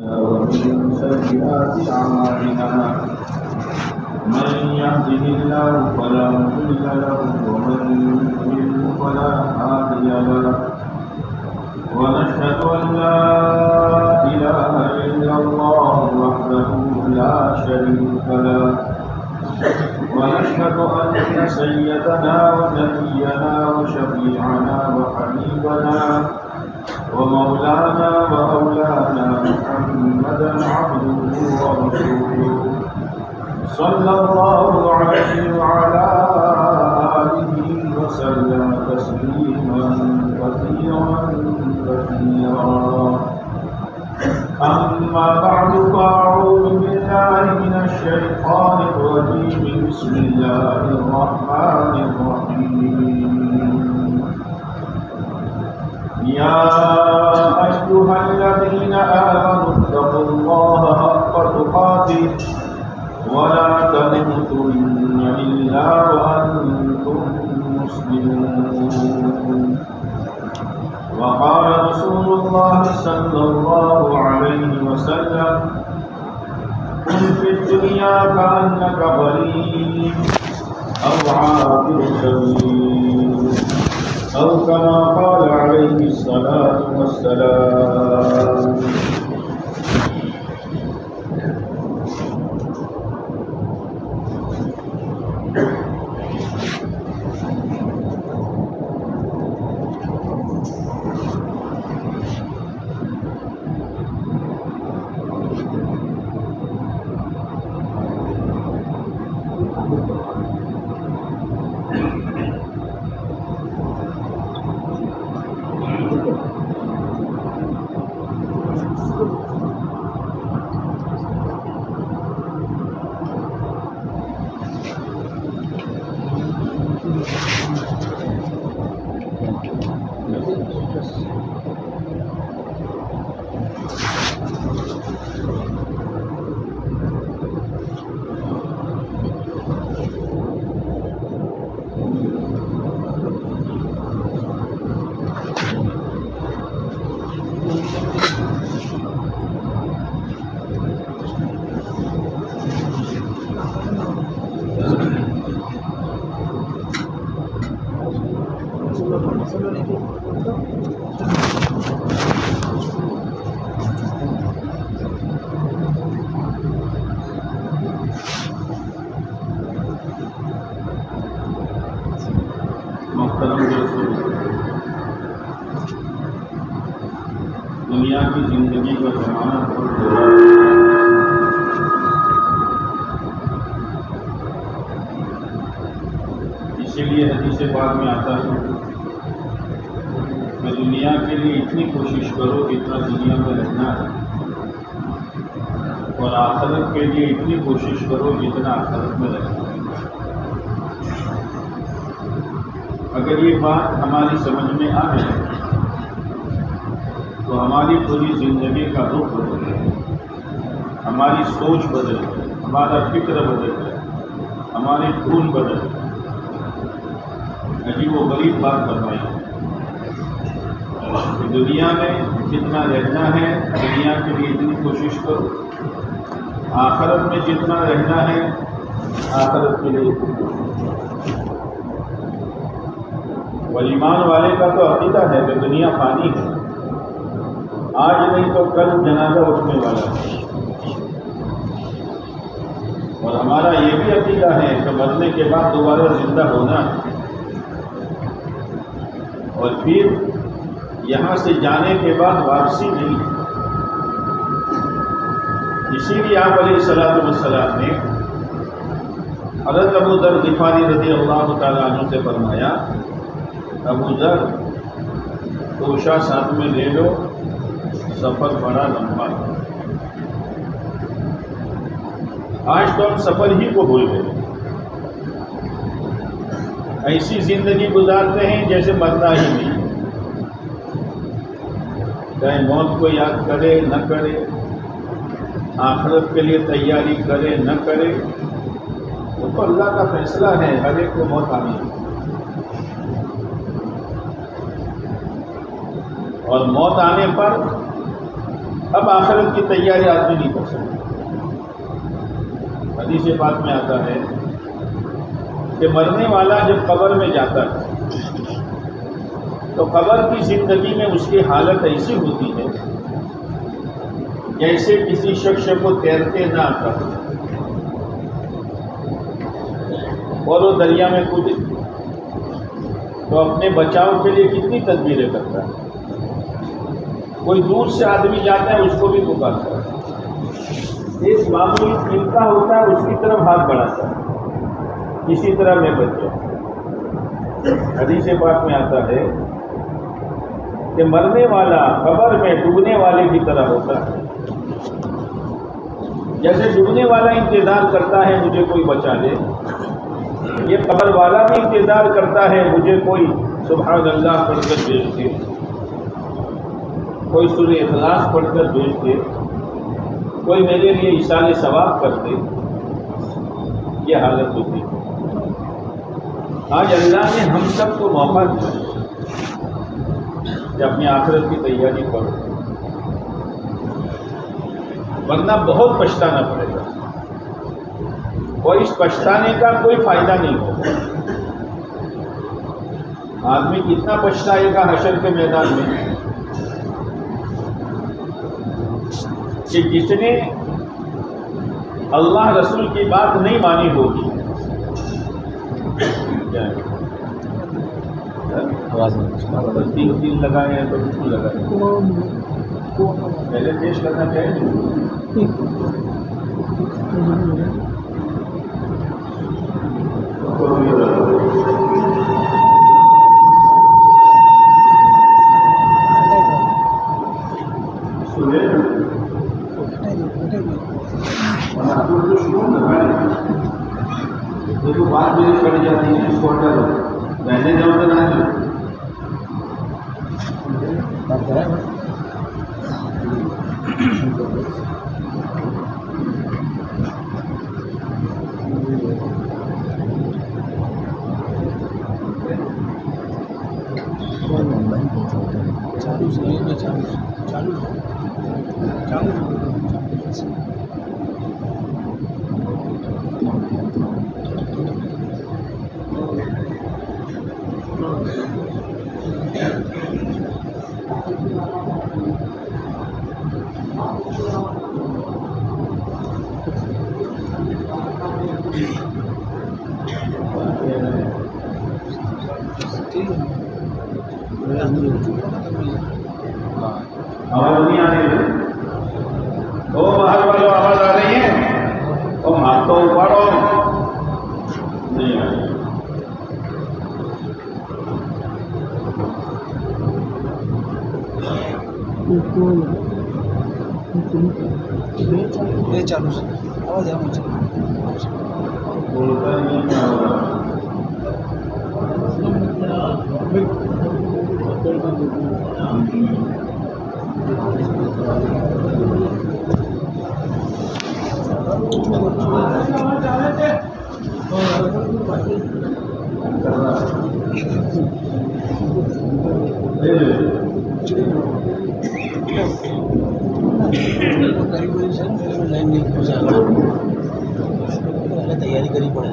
ومن سيئات أعمالنا من يهده الله فلا مضل له ومن يضلل فلا هادي له ونشهد أن لا إله إلا الله وحده لا شريك له ونشهد أن سيدنا ونبينا وشفيعنا وحبيبنا ومولانا وأولانا محمدا عبده ورسوله صلى الله عليه وعلى آله وسلم تسليما كثيرا أما بعد فأعوذ بالله من الشيطان الرجيم بسم الله الرحمن الرحيم يا أيها الذين آمنوا اتقوا الله حق تقاته ولا تموتن إلا وأنتم مسلمون وقال رسول الله صلى الله عليه وسلم كن في الدنيا كأنك غريب أو عابر سبيل أو كما قال عليه الصلاة والسلام دنیا کی زندگی کا زمانہ بہت برا ہے۔ اسی لیے حدیث پاک میں آتا ہے کہ دنیا کے لیے اتنی کوشش کرو جتنا دنیا میں رہنا ہے، اور آخرت کے لیے اتنی کوشش کرو جتنا آخرت میں رہنا ہے۔ اگر یہ بات ہماری سمجھ میں آ جائے تو ہماری پوری زندگی کا رخ بدل جائے، ہماری سوچ بدل جائے، ہمارا فکر بدل جائے، ہماری دھن بدل جائے۔ عجیب و غریب بات فرمائی کہ دنیا میں جتنا رہنا ہے دنیا کے لیے اتنی کوشش کرو، آخرت میں جتنا رہنا ہے آخرت کے لیے اتنی کوشش کرو۔ اور ایمان والے کا تو عقیدہ ہے کہ دنیا فانی ہے، آج نہیں تو کل جنازہ اٹھنے والا ہے، اور ہمارا یہ بھی عقیدہ ہے کہ مرنے کے بعد دوبارہ زندہ ہونا ہے، اور پھر یہاں سے جانے کے بعد واپسی نہیں ہے۔ اسی لیے آپ علیہ الصلوۃ والسلام نے حضرت ابو ذر غفاری رضی اللہ تعالیٰ عنہ سے فرمایا، ابو ذر توشہ ساتھ میں لے لو، سفر بڑا لمبا ہے۔ آج تو ہم سفر ہی کو بھول گئے، ایسی زندگی گزارتے ہیں جیسے مرنا ہی نہیں، چاہے موت کو یاد کرے نہ کرے، آخرت کے لیے تیاری کرے نہ کرے، وہ تو اللہ کا فیصلہ ہے، ہر ایک کو موت آنی ہے، اور موت آنے پر اب آخرت کی تیاری آدمی نہیں کر سکتا۔ حدیث پاک میں آتا ہے کہ مرنے والا جب قبر میں جاتا ہے تو قبر کی زندگی میں اس کی حالت ایسی ہوتی ہے جیسے کسی شخص کو تیرتے نہ آتا ہو اور وہ دریا میں کودے تو اپنے بچاؤ کے لیے کتنی تدبیریں کرتا ہے۔ کوئی دور سے آدمی جاتا ہے اس کو بھی پکارتا ہے، ایک معمولی تلکا ہوتا ہے اس کی طرف ہاتھ بڑھاتا ہے کسی طرح میں بچ جاؤں۔ حدیث پاک میں آتا ہے کہ مرنے والا قبر میں ڈوبنے والے کی طرح ہوتا ہے، جیسے ڈوبنے والا انتظار کرتا ہے مجھے کوئی بچا لے، یہ قبر والا بھی انتظار کرتا ہے مجھے کوئی سبحان اللہ پڑھ کر بھیج دے، کوئی سورہ اخلاص پڑھ کر بھیج دے، کوئی میرے لیے ایصال ثواب کر دے۔ یہ حالت ہوتی ہے۔ آج اللہ نے ہم سب کو موقع دیا کہ اپنی آخرت کی تیاری کرو، ورنہ بہت پچھتانا پڑے گا اور اس پچھتانے کا کوئی فائدہ نہیں ہوگا۔ آدمی کتنا پچھتائے گا حشر کے میدان میں کہ جس نے اللہ رسول کی بات نہیں مانی ہوگی۔ تین لگائے ہیں تو بالکل لگائے، پہلے پیش کرنا چاہیے۔ دیکھو بات میری کٹ جاتی ہے، اس کو ہٹا دو، پہلے جاؤ تو نہ جاؤ۔ آواز نہیں آ رہی ہے؟ دو باہر والوں آواز آ رہی ہے؟ اور ہاتھوں اٹھاڑو، نہیں آ رہی۔ چالو سے آواز آ مجھے بولتا نہیں کیا ہو رہا؟ لائن نہیں پہنچا تیاری کرنی پڑے۔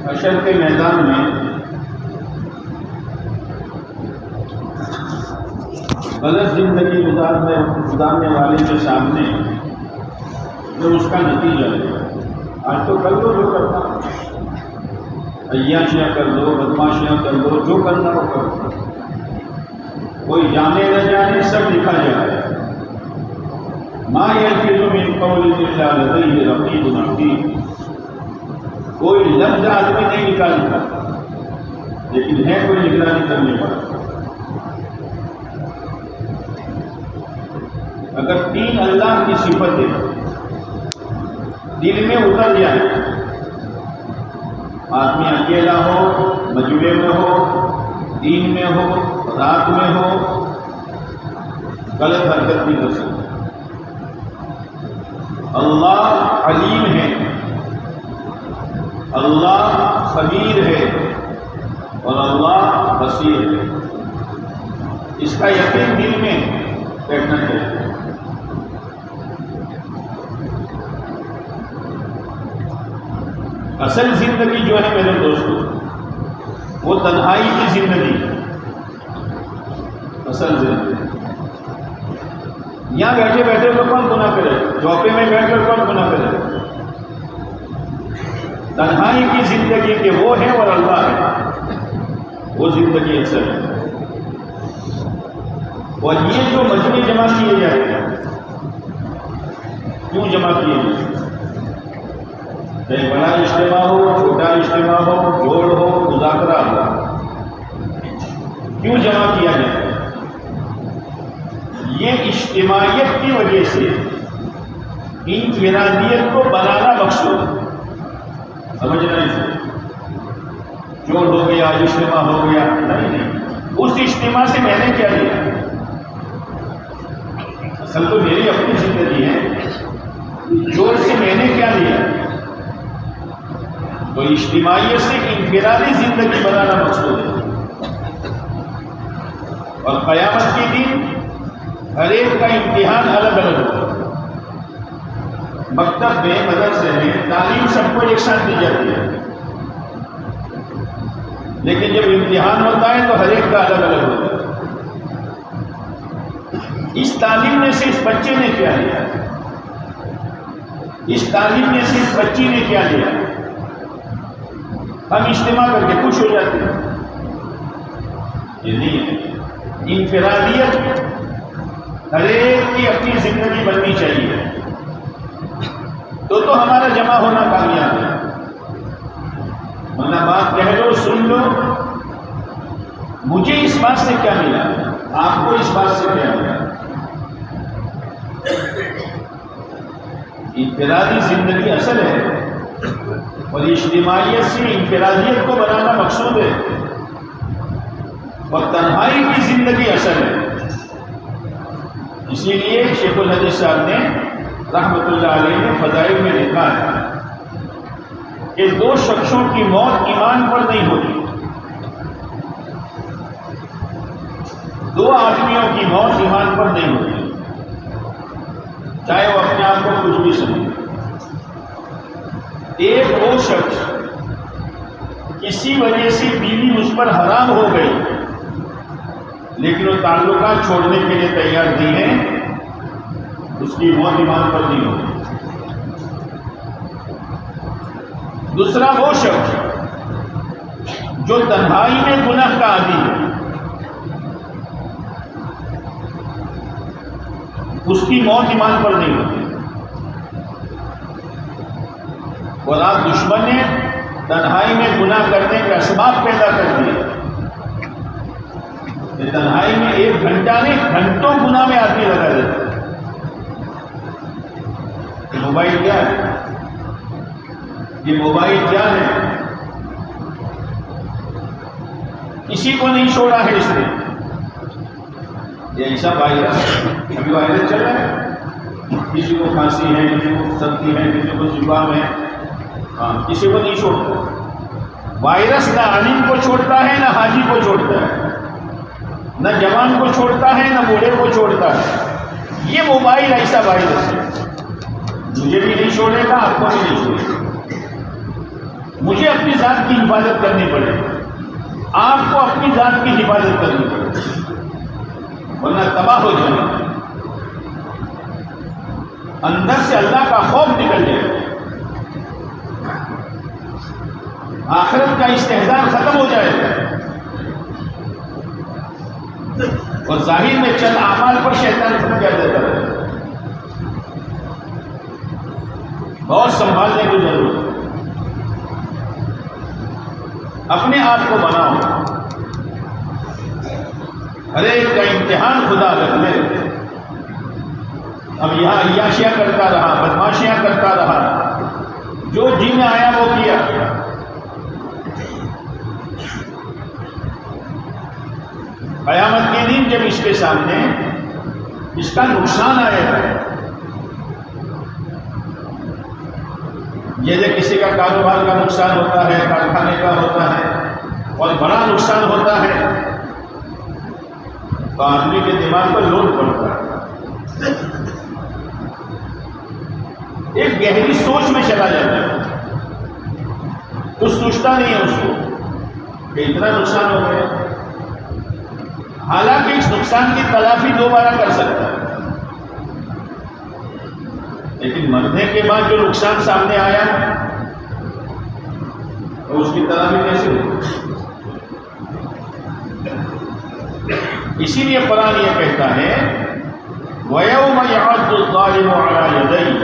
حشر کے میدان میں غلط زندگی گزارنے والے کے سامنے جو اس کا نتیجہ ہے، آج تو کر لو جو کرنا، عیاشیاں کر لو، بدماشیاں کر لو، جو کرنا وہ کرو، کوئی جانے نہ جانے سب لکھا جائے۔ ما یلفظ من قول الا لدیہ رقیب عتید، کوئی لفظ آدمی نہیں نکال سکتا، لیکن ہے کوئی نگرانی کرنے والا۔ اگر 3 اللہ کی صفتیں دل میں اتر جائے، آدمی اکیلا ہو، مجمع میں ہو، دین میں ہو، رات میں ہو، غلط حرکت نہیں کر سکتا۔ اللہ علیم ہے، اللہ خبیر ہے، اور اللہ بصیر ہے۔ اس کا یقین دل میں بیٹھنا چاہیے۔ اصل زندگی جو ہے میرے دوستوں، وہ تنہائی کی زندگی ہے۔ اصل زندگی یہاں بیٹھے بیٹھے تو کون گناہ کرے، چوپے میں بیٹھ کر کون گناہ کرے؟ تنہائی کی زندگی کے وہ ہے اور اللہ ہے، وہ زندگی اصل ہے۔ اور یہ جو مجمع جمع کیے جاتے ہیں، کیوں جمع کیے جاتے ہیں؟ چاہے بڑا اجتماع ہو، چھوٹا اجتماع ہو، جوڑ ہو، مذاکرہ ہو، کیوں جمع کیا جاتا ہے؟ یہ اجتماعیت کی وجہ سے انفرادیت کو بنانا مقصود ہے۔ سمجھنا اسے جوڑ ہو گیا، اجتماع ہو گیا، نہیں، اس اجتماع سے میں نے کیا لیا؟ اصل تو میری اپنی زندگی ہے، جوڑ سے میں نے کیا لیا؟ تو اجتماعیت سے انفرادی زندگی بنانا مقصود ہے۔ اور قیامت کے دن ہر ایک کا امتحان الگ الگ ہوگا۔ مکتب میں، مدرسے میں تعلیم سب کو ایک ساتھ دی جاتی ہے، لیکن جب امتحان ہوتا ہے تو ہر ایک کا الگ الگ ہوتا ہے۔ اس تعلیم میں سے اس بچے نے کیا لیا، اس تعلیم میں سے اس بچی نے کیا لیا؟ ہم اجتماع کر کے خوش ہو جاتے ہیں، یہ نہیں ہے۔ انفرادیت ہر ایک کی اپنی زندگی بننی چاہیے، تو ہمارا جمع ہونا کامیاب ہے۔ ورنہ بات کہہ لو، سن لو، مجھے اس بات سے کیا ملا، آپ کو اس بات سے کیا ملا؟ انفرادی زندگی اصل ہے، اور اجتماعیت سے انفرادیت کو بنانا مقصود ہے، اور تنہائی کی زندگی اصل ہے۔ اسی لیے شیخ الحدیث صاحب نے رحمۃ اللہ علیہ نے فضائل میں لکھا ہے کہ 2 شخصوں کی موت ایمان پر نہیں ہوتی، 2 آدمیوں کی موت ایمان پر نہیں ہوتی، چاہے وہ اپنے آپ کو کچھ بھی سمجھے۔ ایک وہ شخص کسی وجہ سے بیوی اس پر حرام ہو گئی، لیکن وہ تعلقات چھوڑنے کے لیے تیار نہیں ہے، اس کی موت ایمان پر نہیں ہوگی۔ دوسرا وہ شخص جو تنہائی میں گناہ کا عادی ہے، اس کی موت ایمان پر نہیں ہوتی۔ اور آپ دشمن نے تنہائی میں گناہ کرنے کے اسباب پیدا کر دیے، تنہائی میں 1 گھنٹہ نہیں، گھنٹوں گناہ میں آدمی لگا دیتا ہے۔ موبائل کیا ہے؟ یہ موبائل کیا ہے؟ کسی کو نہیں چھوڑا ہے اس نے۔ یہ ایسا وائرس، ابھی وائرس چل رہا ہے، کسی کو کھانسی ہے، کسی کو سردی ہے، کسی کو زکام ہے، کسی کو نہیں چھوڑتا۔ وائرس نہ عالم کو چھوڑتا ہے، نہ حاجی کو چھوڑتا ہے، نہ جوان کو چھوڑتا ہے، نہ بوڑھے کو چھوڑتا ہے۔ یہ موبائل ایسا وائرس ہے، مجھے بھی نہیں چھوڑے گا، آپ کو بھی نہیں چھوڑے گا۔ مجھے اپنی ذات کی حفاظت کرنی پڑے گی، آپ کو اپنی ذات کی حفاظت کرنی پڑے گی، ورنہ تباہ ہو جائے گا۔ اندر سے اللہ کا خوف نکل جائے گا، آخرت کا استحضار ختم ہو جائے گا، اور ظاہر میں چند اعمال پر شیطان ختم کر دیتا ہے۔ بہت سنبھالنے کی ضرورت ہے۔ اپنے آپ کو بناؤ، ہر ایک کا امتحان خدا رکھ لے، اب یہاں عیاشیاں کرتا رہا، بدماشیاں کرتا رہا، جو جی میں آیا وہ کیا. قیامت کے دن جب اس کے سامنے اس کا نقصان آئے گا، جیسے کسی کا کاروبار کا نقصان ہوتا ہے، کارخانے کا ہوتا ہے اور بڑا نقصان ہوتا ہے، تو آدمی کے دماغ پر لوڈ پڑتا ہے، ایک گہری سوچ میں چلا جاتا ہے، کچھ سوچتا نہیں ہے اس کو کہ اتنا نقصان ہو گیا. حالانکہ اس نقصان کی تلافی دوبارہ کر سکتا ہے، لیکن مرنے کے بعد جو نقصان سامنے آیا تو اس کی تلافی کیسے ہوگی؟ اسی لیے قرآن یہ کہتا ہے وَيَوْمَ يَعَضُّ الظَّالِمُ عَلَى يَدَيْهِ.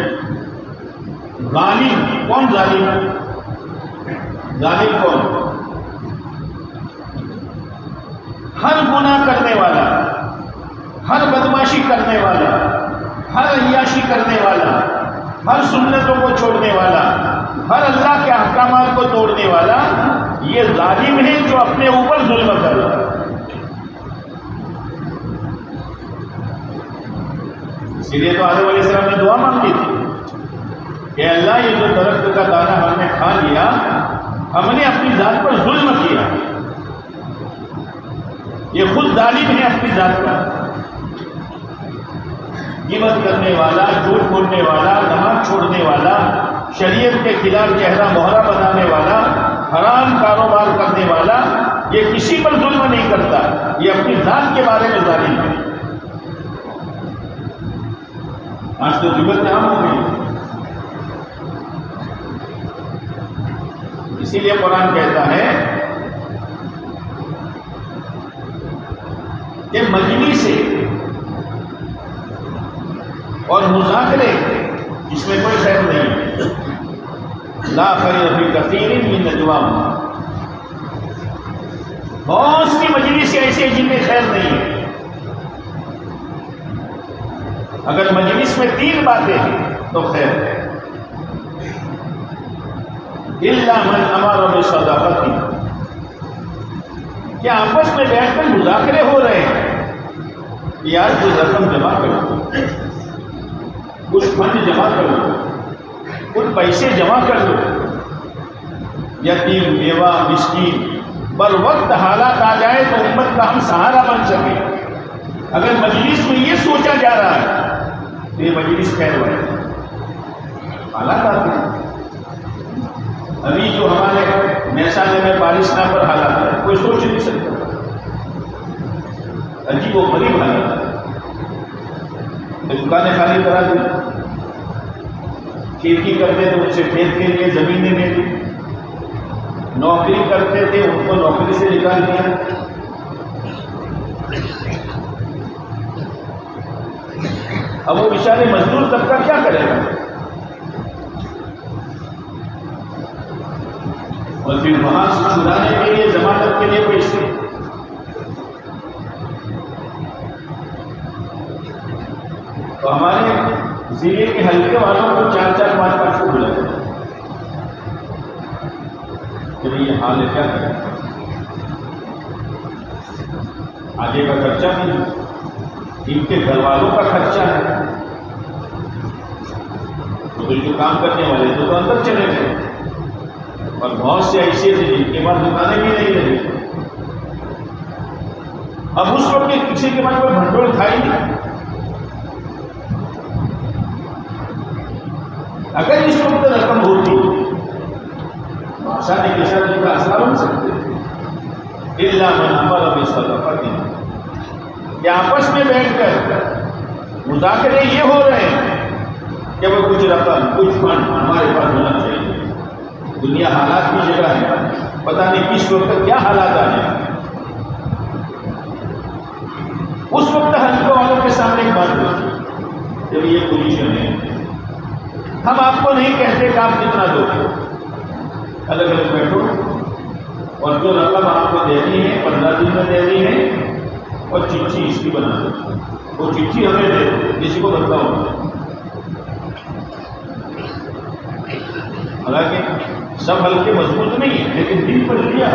ظالم کون؟ ظالم کون؟ ہر گناہ کرنے والا، ہر بدماشی کرنے والا، ہر عیاشی کرنے والا، ہر سنتوں کو چھوڑنے والا، ہر اللہ کے احکامات کو توڑنے والا، یہ ظالم ہے جو اپنے اوپر ظلم کر رہا ہے. اسی لیے تو آدم علیہ السلام نے دعا مانگی تھی کہ اللہ یہ جو درخت کا دانہ ہم نے کھا لیا، ہم نے اپنی ذات پر ظلم کیا، یہ خود ظالم ہے اپنی ذات پر. غیبت کرنے والا، جھوٹ بولنے والا، نماز چھوڑنے والا، شریعت کے خلاف چہرہ مہرہ بنانے والا، حرام کاروبار کرنے والا، یہ کسی پر ظلم نہیں کرتا، یہ اپنی ذات کے بارے میں ظالم ہے. آج تو غیبت عام ہو گئی. اسی لیے قرآن کہتا ہے کہ مجلس اور مذاکرے اس میں کوئی خیر نہیں ہے. لا خیر فی کثیر من نجواہم. بہت سی مجلس ایسے جن میں خیر نہیں ہے. اگر مجلس میں 3 باتیں ہیں تو خیر ہے. الا من امر بالصدقۃ. کیا آپس میں بیٹھ کر مذاکرے ہو رہے ہیں، یار کچھ رقم جمع کرو، کچھ فنڈ جمع کر لو، کچھ پیسے جمع کر لو، یتیم بیوہ مسکین بر وقت حالات آ جائے تو امت کا ہم سہارا بن سکے. اگر مجلس میں یہ سوچا جا رہا ہے تو یہ مجلس خیر ہے. حالات آتے ہیں. ابھی جو ہمارے میسانے میں بارش نہ پر حالات ہے، کوئی سوچ نہیں سکتا. عجیب و غریب حالات ہے. دکانیں خالی کرا دی، کھیتی کرتے تھے ان سے کھیت کے لیے زمینیں لے لی، نوکری کرتے تھے ان کو نوکری سے نکال دیا. اب وہ بیچارے مزدور طبقہ کیا کرے گا؟ اور پھر وہاں سے چھڑانے کے لیے ضمانت کے لیے پیسے. تو ہمارے ضلع کے حلقے والوں کو 4-4 5 کو بلا جائے کہ یہ حال ہے، کیا کریں؟ آگے کا خرچہ نہیں، ان کے گھر والوں کا خرچہ ہے. تو جو کام کرنے والے تو اندر چلے گئے، اور بہت سے ایسے تھے جن کے بعد دکانیں بھی نہیں رہی. اب اس وقت کسی کے بعد کوئی بھنڈول تھا ہی نہیں. اگر اس وقت رقم ہوتی تو آسانی کے ساتھ ان کا اثر بن سکتے تھے. الا من امر بالصدقۃ. کہ آپس میں بیٹھ کر مذاکرے یہ ہو رہے ہیں کہ وہ کچھ رقم، کچھ فنڈ ہمارے پاس ہونا چاہیے. دنیا حالات کی جگہ ہے، پتہ نہیں کس وقت کیا حالات آ جائیں. اس وقت حلقوں والوں کے سامنے ایک بات ہوتی، جب یہ پوزیشن ہے، ہم آپ کو نہیں کہتے کہ آپ کتنا دو گے، الگ الگ بیٹھو اور جو رقم آپ کو دینی ہے 15 دن میں دینی ہے، اور چٹھی اس کی بنا دو. وہ چٹھی ہمیں دے دو، کسی کو بتاؤ. حالانکہ سب ہلکے مضبوط نہیں ہیں، لیکن دل پر لیا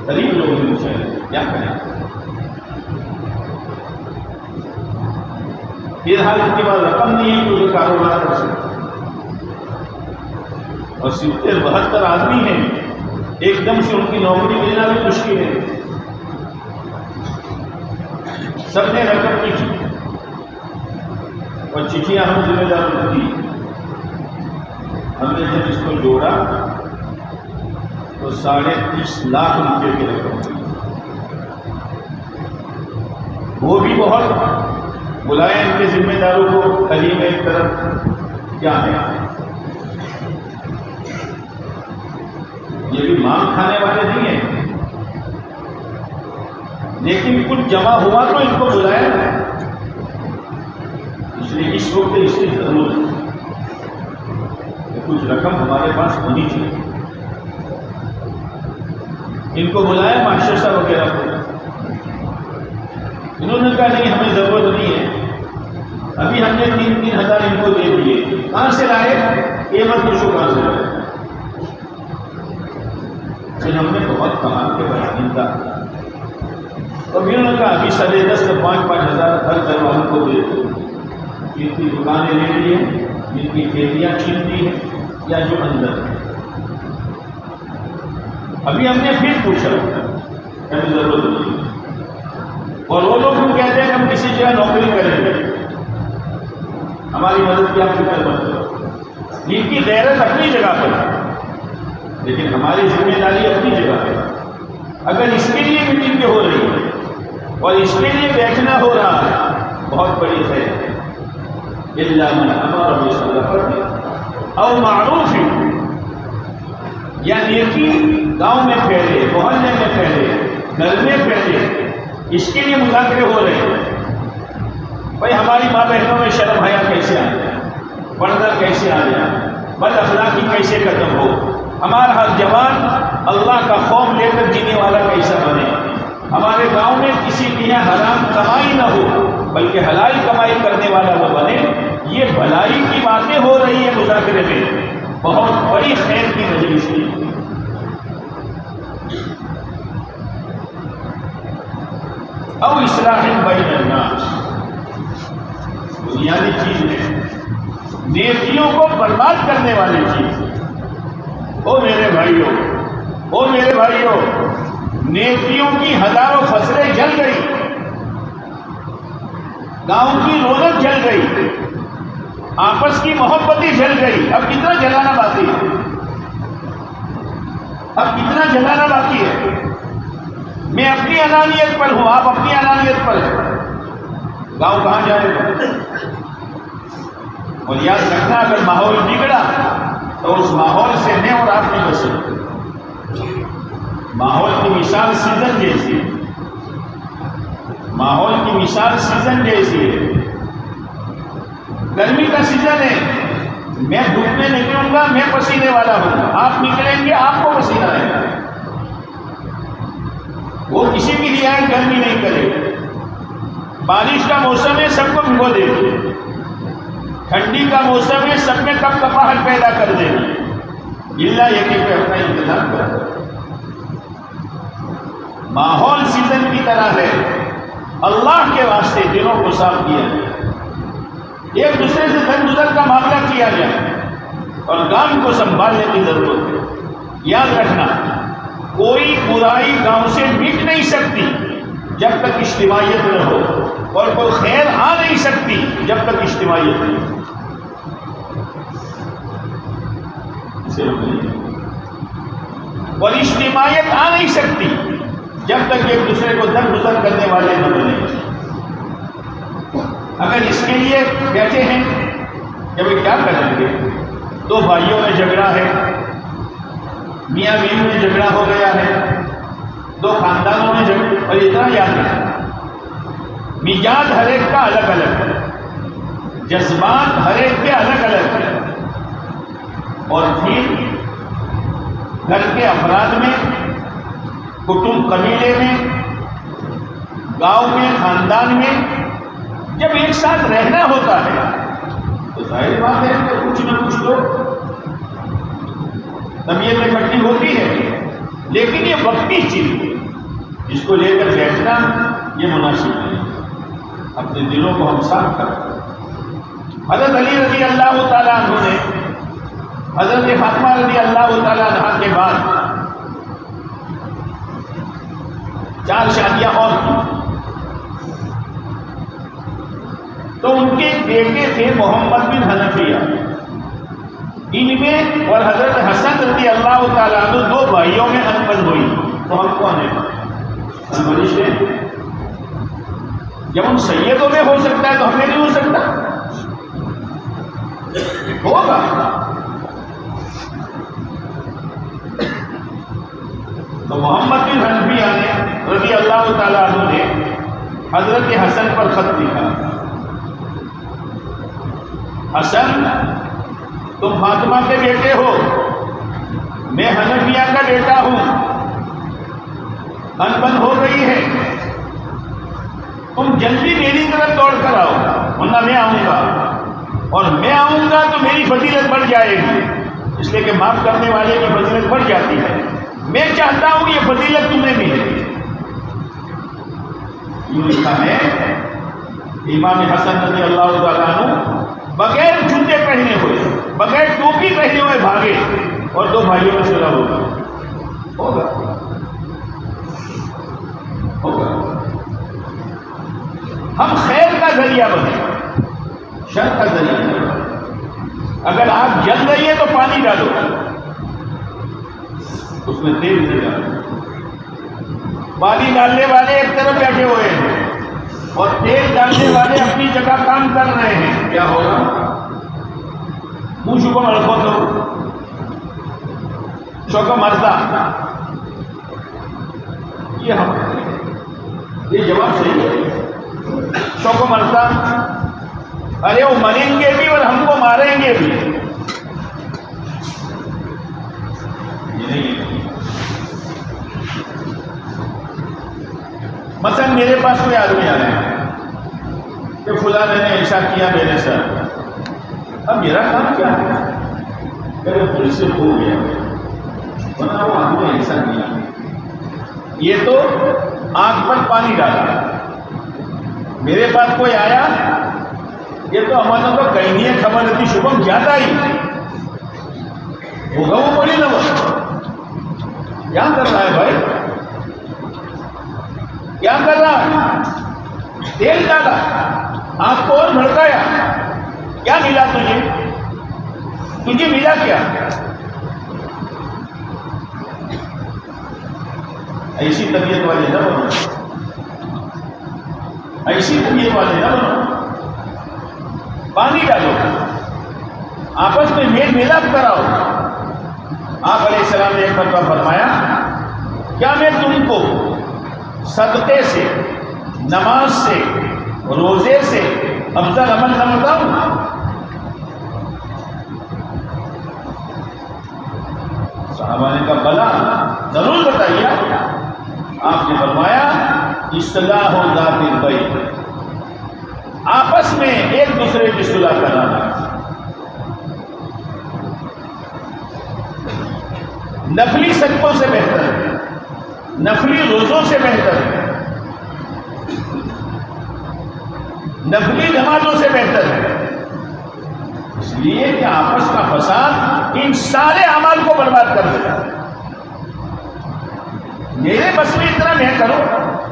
غریب لوگ بھی چاہیے کیا کریں. فی الحال ان کے پاس رقم نہیں ہے کہ وہ کاروبار کر سکتے، اور 70-72 آدمی ہیں، ایک دم سے ان کی نوکری ملنا بھی مشکل ہے. سب نے رقم کی چٹھی اور چٹھیاں ہم ذمہ دار دی. ہم نے جب اس کو جوڑا تو 30.5 لاکھ روپے کی رقم ہوئی. وہ بھی بہت بلائے ان کے ذمہ داروں کو، حلیم ایک طرف کیا ہے، یہ بھی مانگ کھانے والے نہیں ہیں، لیکن کچھ جمع ہوا تو ان کو بلایا ہے. اس لیے اس وقت اس کی ضرورت ہے کہ کچھ رقم ہمارے پاس ہونی چاہیے. ان کو بلایا ماشٹر صاحب وغیرہ کو، انہوں نے کہا نہیں ہمیں ضرورت نہیں ہے، ابھی ہم نے 3-3 ہزار ان کو دے دیے. کہاں سے لائے؟ یہ مت پوچھو کہاں سے لائے. پھر ہم نے بہت کہا کہ بڑا تھا، اور پھر انہوں نے کہا ابھی 10.5 سے 5-5 ہزار ہر گھر والوں کو دے دو، جن کی دکانیں لے لی ہیں، جن کی کھیتیاں چھین لی ہیں، یا جو اندر ہے. ابھی ہم نے پھر پوچھا ہمیں ضرورت نہیں، اور وہ لوگ ہم کہتے ہیں کہ ہم کسی جگہ نوکری کریں گے، ہماری مدد کی آپ فکر مت کرو. ان کی غیرت اپنی جگہ پر ہے، لیکن ہماری ذمہ داری اپنی جگہ ہے. اگر اس کے لیے میٹنگ ہو رہی ہے اور اس کے لیے بیٹھنا ہو رہا ہے، بہت بڑی خیر ہے. الا من امر بالصدقۃ او معروف، یا نیکی گاؤں میں پھیلے، محلے میں پھیلے، گھر میں پھیلے، اس کے لیے مذاکرے ہو رہے ہیں. بھائی ہماری ماں بہنوں میں شرم حیا کیسے آ جائے، پردہ کیسے آ جائے، بد اخلاقی کیسے ختم ہو، ہمارا ہر جوان اللہ کا خوف لے کر جینے والا کیسا بنے، ہمارے گاؤں میں کسی کی یہاں حرام کمائی نہ ہو بلکہ حلال کمائی کرنے والا وہ بنے. یہ بھلائی کی باتیں ہو رہی ہیں مذاکرے میں، بہت بڑی خیر کی مجلس کی. او اصلاح بین الناس، بنیادی چیز ہے، نیکیوں کو برباد کرنے والی چیز. او میرے بھائیوں، او میرے بھائیوں، نیکیوں کی ہزاروں فصلیں جل گئی، گاؤں کی رونق جل گئی، آپس کی محبتیں جل گئی. اب کتنا جلانا باقی ہے، اب کتنا جلانا باقی ہے. میں اپنی انانیت پر ہوں، آپ اپنی انانیت پر ہیں. گاؤں کہاں جائے گا؟ اور یاد رکھنا اگر ماحول بگڑا تو اس ماحول سے میں اور آپ نہیں بچ سکتے. ماحول کی مثال سیزن جیسی ہے، ماحول کی مثال سیزن جیسی ہے. گرمی کا سیزن ہے، میں دھوپ میں نکلوں گا، میں پسینے والا ہوں گا، آپ نکلیں گے آپ کو پسینہ آئے گا. وہ کسی کی رعایت گرمی نہیں کرے. بارش کا موسم ہے، سب کو بھگو دے گی. ٹھنڈی کا موسم ہے، سب میں کب کپاہٹ پیدا کر دے گی. اللہ یہ کہ اپنا انتظام کر. ماحول سیزن کی طرح ہے. اللہ کے واسطے دلوں کو صاف کیا جائے، ایک دوسرے سے در گزر کا معاملہ کیا جائے، اور گاؤں کو سنبھالنے کی ضرورت ہے. یاد رکھنا کوئی برائی گاؤں سے مٹ نہیں سکتی جب تک اجتماعیت نہ ہو، اور کوئی خیر آ نہیں سکتی جب تک اجتماعیت نہیں ہو. اور اجتماعیت آ نہیں سکتی جب تک ایک دوسرے کو در گزر کرنے والے نہ بنے. اگر اس کے لیے بیٹھے ہیں کہ بھائی کیا کریں گے، دو بھائیوں میں جھگڑا ہے، میاں بیوی میں جھگڑا ہو گیا ہے، دو خاندانوں میں جھگڑا، اور اتنا یاد رکھنا مزاج ہر ایک کا الگ الگ ہے، جذبات ہر ایک کے الگ الگ ہیں. اور پھر گھر کے افراد میں، کٹمب قبیلے میں، گاؤں میں، خاندان میں جب ایک ساتھ رہنا ہوتا ہے تو ظاہر بات ہے کہ کچھ نہ کچھ لوگ طبیعت اکٹھی ہوتی ہے، لیکن یہ وقتی چیز ہے، اس کو لے کر بیٹھنا یہ مناسب نہیں۔ اپنے دلوں کو ہم صاف کریں۔ حضرت علی رضی اللہ تعالیٰ عنہ نے حضرت فاطمہ رضی اللہ تعالیٰ عنہ کے بعد 4 شادیاں اور کی، تو ان کے بیٹے تھے محمد بن حنفیہ، ان میں اور حضرت حسن رضی اللہ تعالیٰ عنہ 2 بھائیوں میں انبن ہوئی۔ تو ہم کون ہیں؟ انبنش ہے۔ جب ان سیدوں میں ہو سکتا ہے تو ہمیں نہیں ہو سکتا؟ ہوگا۔ تو محمد بن حنفیہ نے رضی اللہ تعالیٰ عنہ نے حضرت حسن پر خط لکھا، حسن تم فاطمہ کے بیٹے ہو، میں حنفیہ کا بیٹا ہوں، انبن ہو گئی ہے، تم جلدی میری طرف دوڑ کر آؤ ورنہ میں آؤں گا، اور میں آؤں گا تو میری فضیلت بڑھ جائے گی، اس لیے کہ معاف کرنے والے کی فضیلت بڑھ جاتی ہے، میں چاہتا ہوں یہ فضیلت تمہیں ملے۔ یوں لکھا ہے امام حسن رضی اللہ تعالیٰ عنہ بغیر جوتے پہنے ہوئے، بغیر ٹوپی پہنے ہوئے بھاگے اور 2 بھائیوں میں صلح ہوگا۔ ہوگا ہوگا۔ ہم خیر کا ذریعہ بنے، شر کا ذریعہ نہیں۔ اگر آگ جل رہی ہے تو پانی ڈالو، اس میں تیل نہیں ڈالو۔ پانی ڈالنے والے ایک طرف بیٹھے ہوئے ہیں اور تیل ڈالنے والے اپنی جگہ کام کر رہے ہیں، کیا ہوگا؟ منہ شکو مڑکو تو شوکا مرتا، یہ جواب صحیح ہے۔ شوکو مرتا، ارے وہ مریں گے بھی اور ہم کو ماریں گے بھی، یہ نہیں ہے۔ مثلا میرے پاس کوئی آدمی آ رہے ہیں کہ فلاں نے ایسا کیا میرے ساتھ، اب میرا کام کیا ہے؟ کہ پولیس سے ہو گیا ورنہ وہ آدمی نے ایسا کیا، یہ تو آنکھ پر پانی ڈالا۔ میرے پاس کوئی آیا، یہ تو ہمارا تو کہیں نہیں ہے، خبر رہتی شبم زیادہ ہی ہوگا، وہ بڑی نہ کیا کر رہا ہے بھائی؟ کیا کر رہا؟ تیل ڈالا، آنکھ کو اور بھڑکایا، کیا ملا تجھے؟ تجھے ملا کیا؟ ایسی طبیعت والے نہ بنو، ایسی طبیعت والے نہ بنو۔ پانی ڈالو، آپس میں میل ملاپ کراؤ۔ آپ علیہ السلام نے ایک مرتبہ فرمایا، کیا میں تم کو صدقے سے، نماز سے، روزے سے افضل عمل نہ بتاؤں؟ صحابہ نے کہا بلا، ضرور بتائیے۔ آپ نے فرمایا اصلاح ذات البین، آپس میں ایک دوسرے کی صلح کرانا۔ نفلی صدقوں سے بہتر ہے، نفلی روزوں سے بہتر ہے، نفلی نمازوں سے بہتر ہے، اس لیے کہ آپس کا فساد ان سارے اعمال کو برباد کر دیتا ہے۔ میرے بس میں اتنا میں کروں،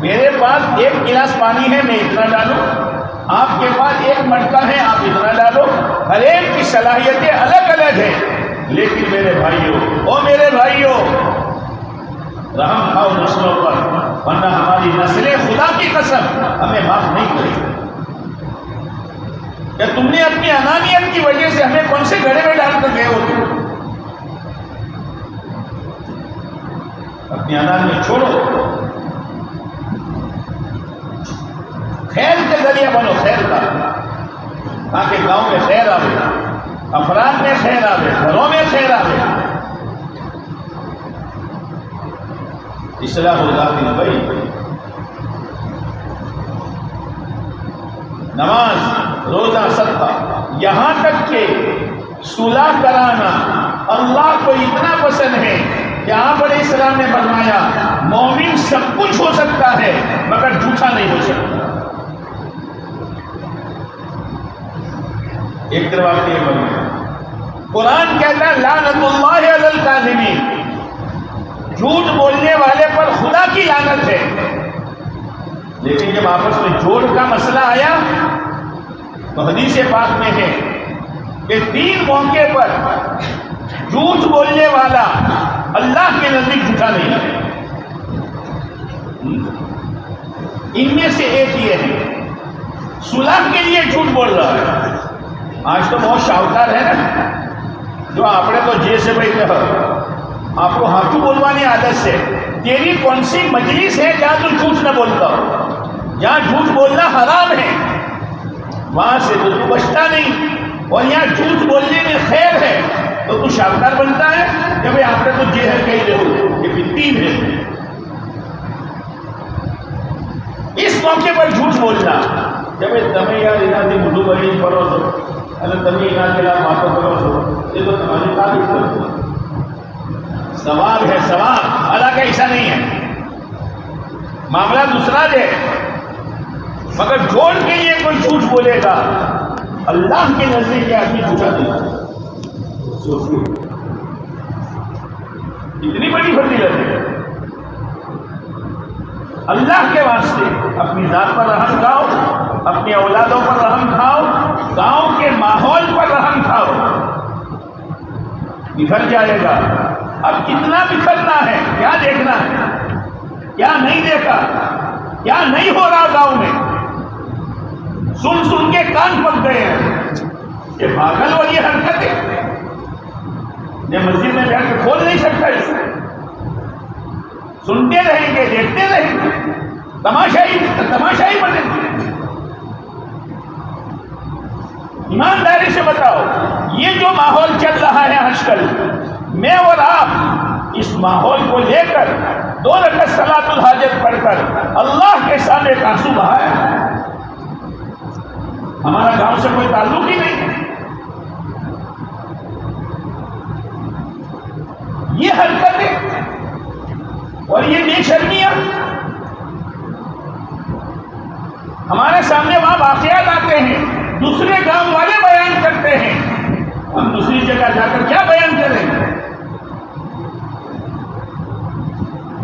میرے پاس 1 گلاس پانی ہے میں اتنا ڈالوں، آپ کے پاس 1 مٹکا ہے آپ اتنا ڈالو، ہر ایک کی صلاحیتیں الگ الگ ہیں، لیکن میرے بھائیوں رحم کھاؤ نسلوں پر، ورنہ ہماری نسلیں خدا کی قسم ہمیں معاف نہیں کرے گی۔ کہ تم نے اپنی انانیت کی وجہ سے ہمیں کون سے گڑھے میں ڈال کر گئے ہو؟ تم اپنی انانیت چھوڑو، خیر کے ذریعہ بنو، خیر کا، تاکہ گاؤں میں خیر آوے، افراد میں خیر آوے، گھروں میں خیر آوے۔ اصلاح ذات البین، نماز، روزہ، صدقہ، یہاں تک کہ صلح کرانا اللہ کو اتنا پسند ہے کہ آپ علیہ السلام نے فرمایا مومن سب کچھ ہو سکتا ہے مگر جھوٹا نہیں ہو سکتا. ایک طرف آپ نے یہ فرمایا. قرآن کہتا ہے لعنت اللہ علی الکاذبین، جھوٹ بولنے والے پر خدا کی لعنت ہے. لیکن جب آپس میں جوڑ کا مسئلہ آیا تو حدیث پاک میں ہے کہ 3 موقع پر جھوٹ بولنے والا اللہ کے نزدیک جھوٹا نہیں ہے. ان میں سے ایک یہ ہے صلح کے لیے جھوٹ بول رہا ہے. آج تو بہت شاہکار ہے نا جو آپ نے تو جیسے بھائی کہا آپ کو ہاتھوں بولوانے عادت سے. تیری کون سی مجلس ہے جہاں تو جھوٹ نہ بولتا ہو؟ جہاں جھوٹ بولنا حرام ہے وہاں سے تو بچتا نہیں، اور یہاں جھوٹ بولنے میں خیر ہے تو تو شاہکار بنتا ہے کہ بھائی آپ نے تو یہ ہے کہی رہو یہ بھی 3 ہے. اس موقع پر جھوٹ بولنا جب تمہیں یار انہیں مدو بڑی کرو سو اگر تمہیں انہیں کے لاکھ باتوں کرو سو یہ تو تمہاری تعریف کرو. سوال ہے سوال، حالانکہ ایسا نہیں ہے، معاملہ دوسرا ہے. مگر جھوٹ کے لیے کوئی جھوٹ بولے گا اللہ کے نزدیک آدمی جھوٹا دے گا. سوچیے اتنی بڑی فضیلت ہے. اللہ کے واسطے اپنی ذات پر رحم کھاؤ، اپنی اولادوں پر رحم کھاؤ، گاؤں کے ماحول پر رحم کھاؤ. بکھر جائے گا. اب کتنا بکھرنا ہے، کیا دیکھنا ہے، کیا نہیں دیکھا، کیا نہیں ہو رہا گاؤں میں. سن سن کے کان پک گئے ہیں کہ پاگل والی حرکت ہے. یہ مسجد میں بیٹھ کے کھول نہیں سکتا اسے. سنتے رہیں گے، دیکھتے رہیں گے، تماشائی بنے گے. ایمانداری سے بتاؤ یہ جو ماحول چل رہا ہے آج کل، میں اور آپ اس ماحول کو لے کر 2 رکعت صلاۃ الحاجت پڑھ کر اللہ کے سامنے ایک آنسو بہایا. ہمارا گاؤں سے کوئی تعلق ہی نہیں. یہ حرکتیں اور یہ بے شرمیاں ہمارے سامنے وہاں واقعات آتے ہیں، دوسرے گاؤں والے بیان کرتے ہیں، ہم دوسری جگہ جا کر کیا بیان کریں؟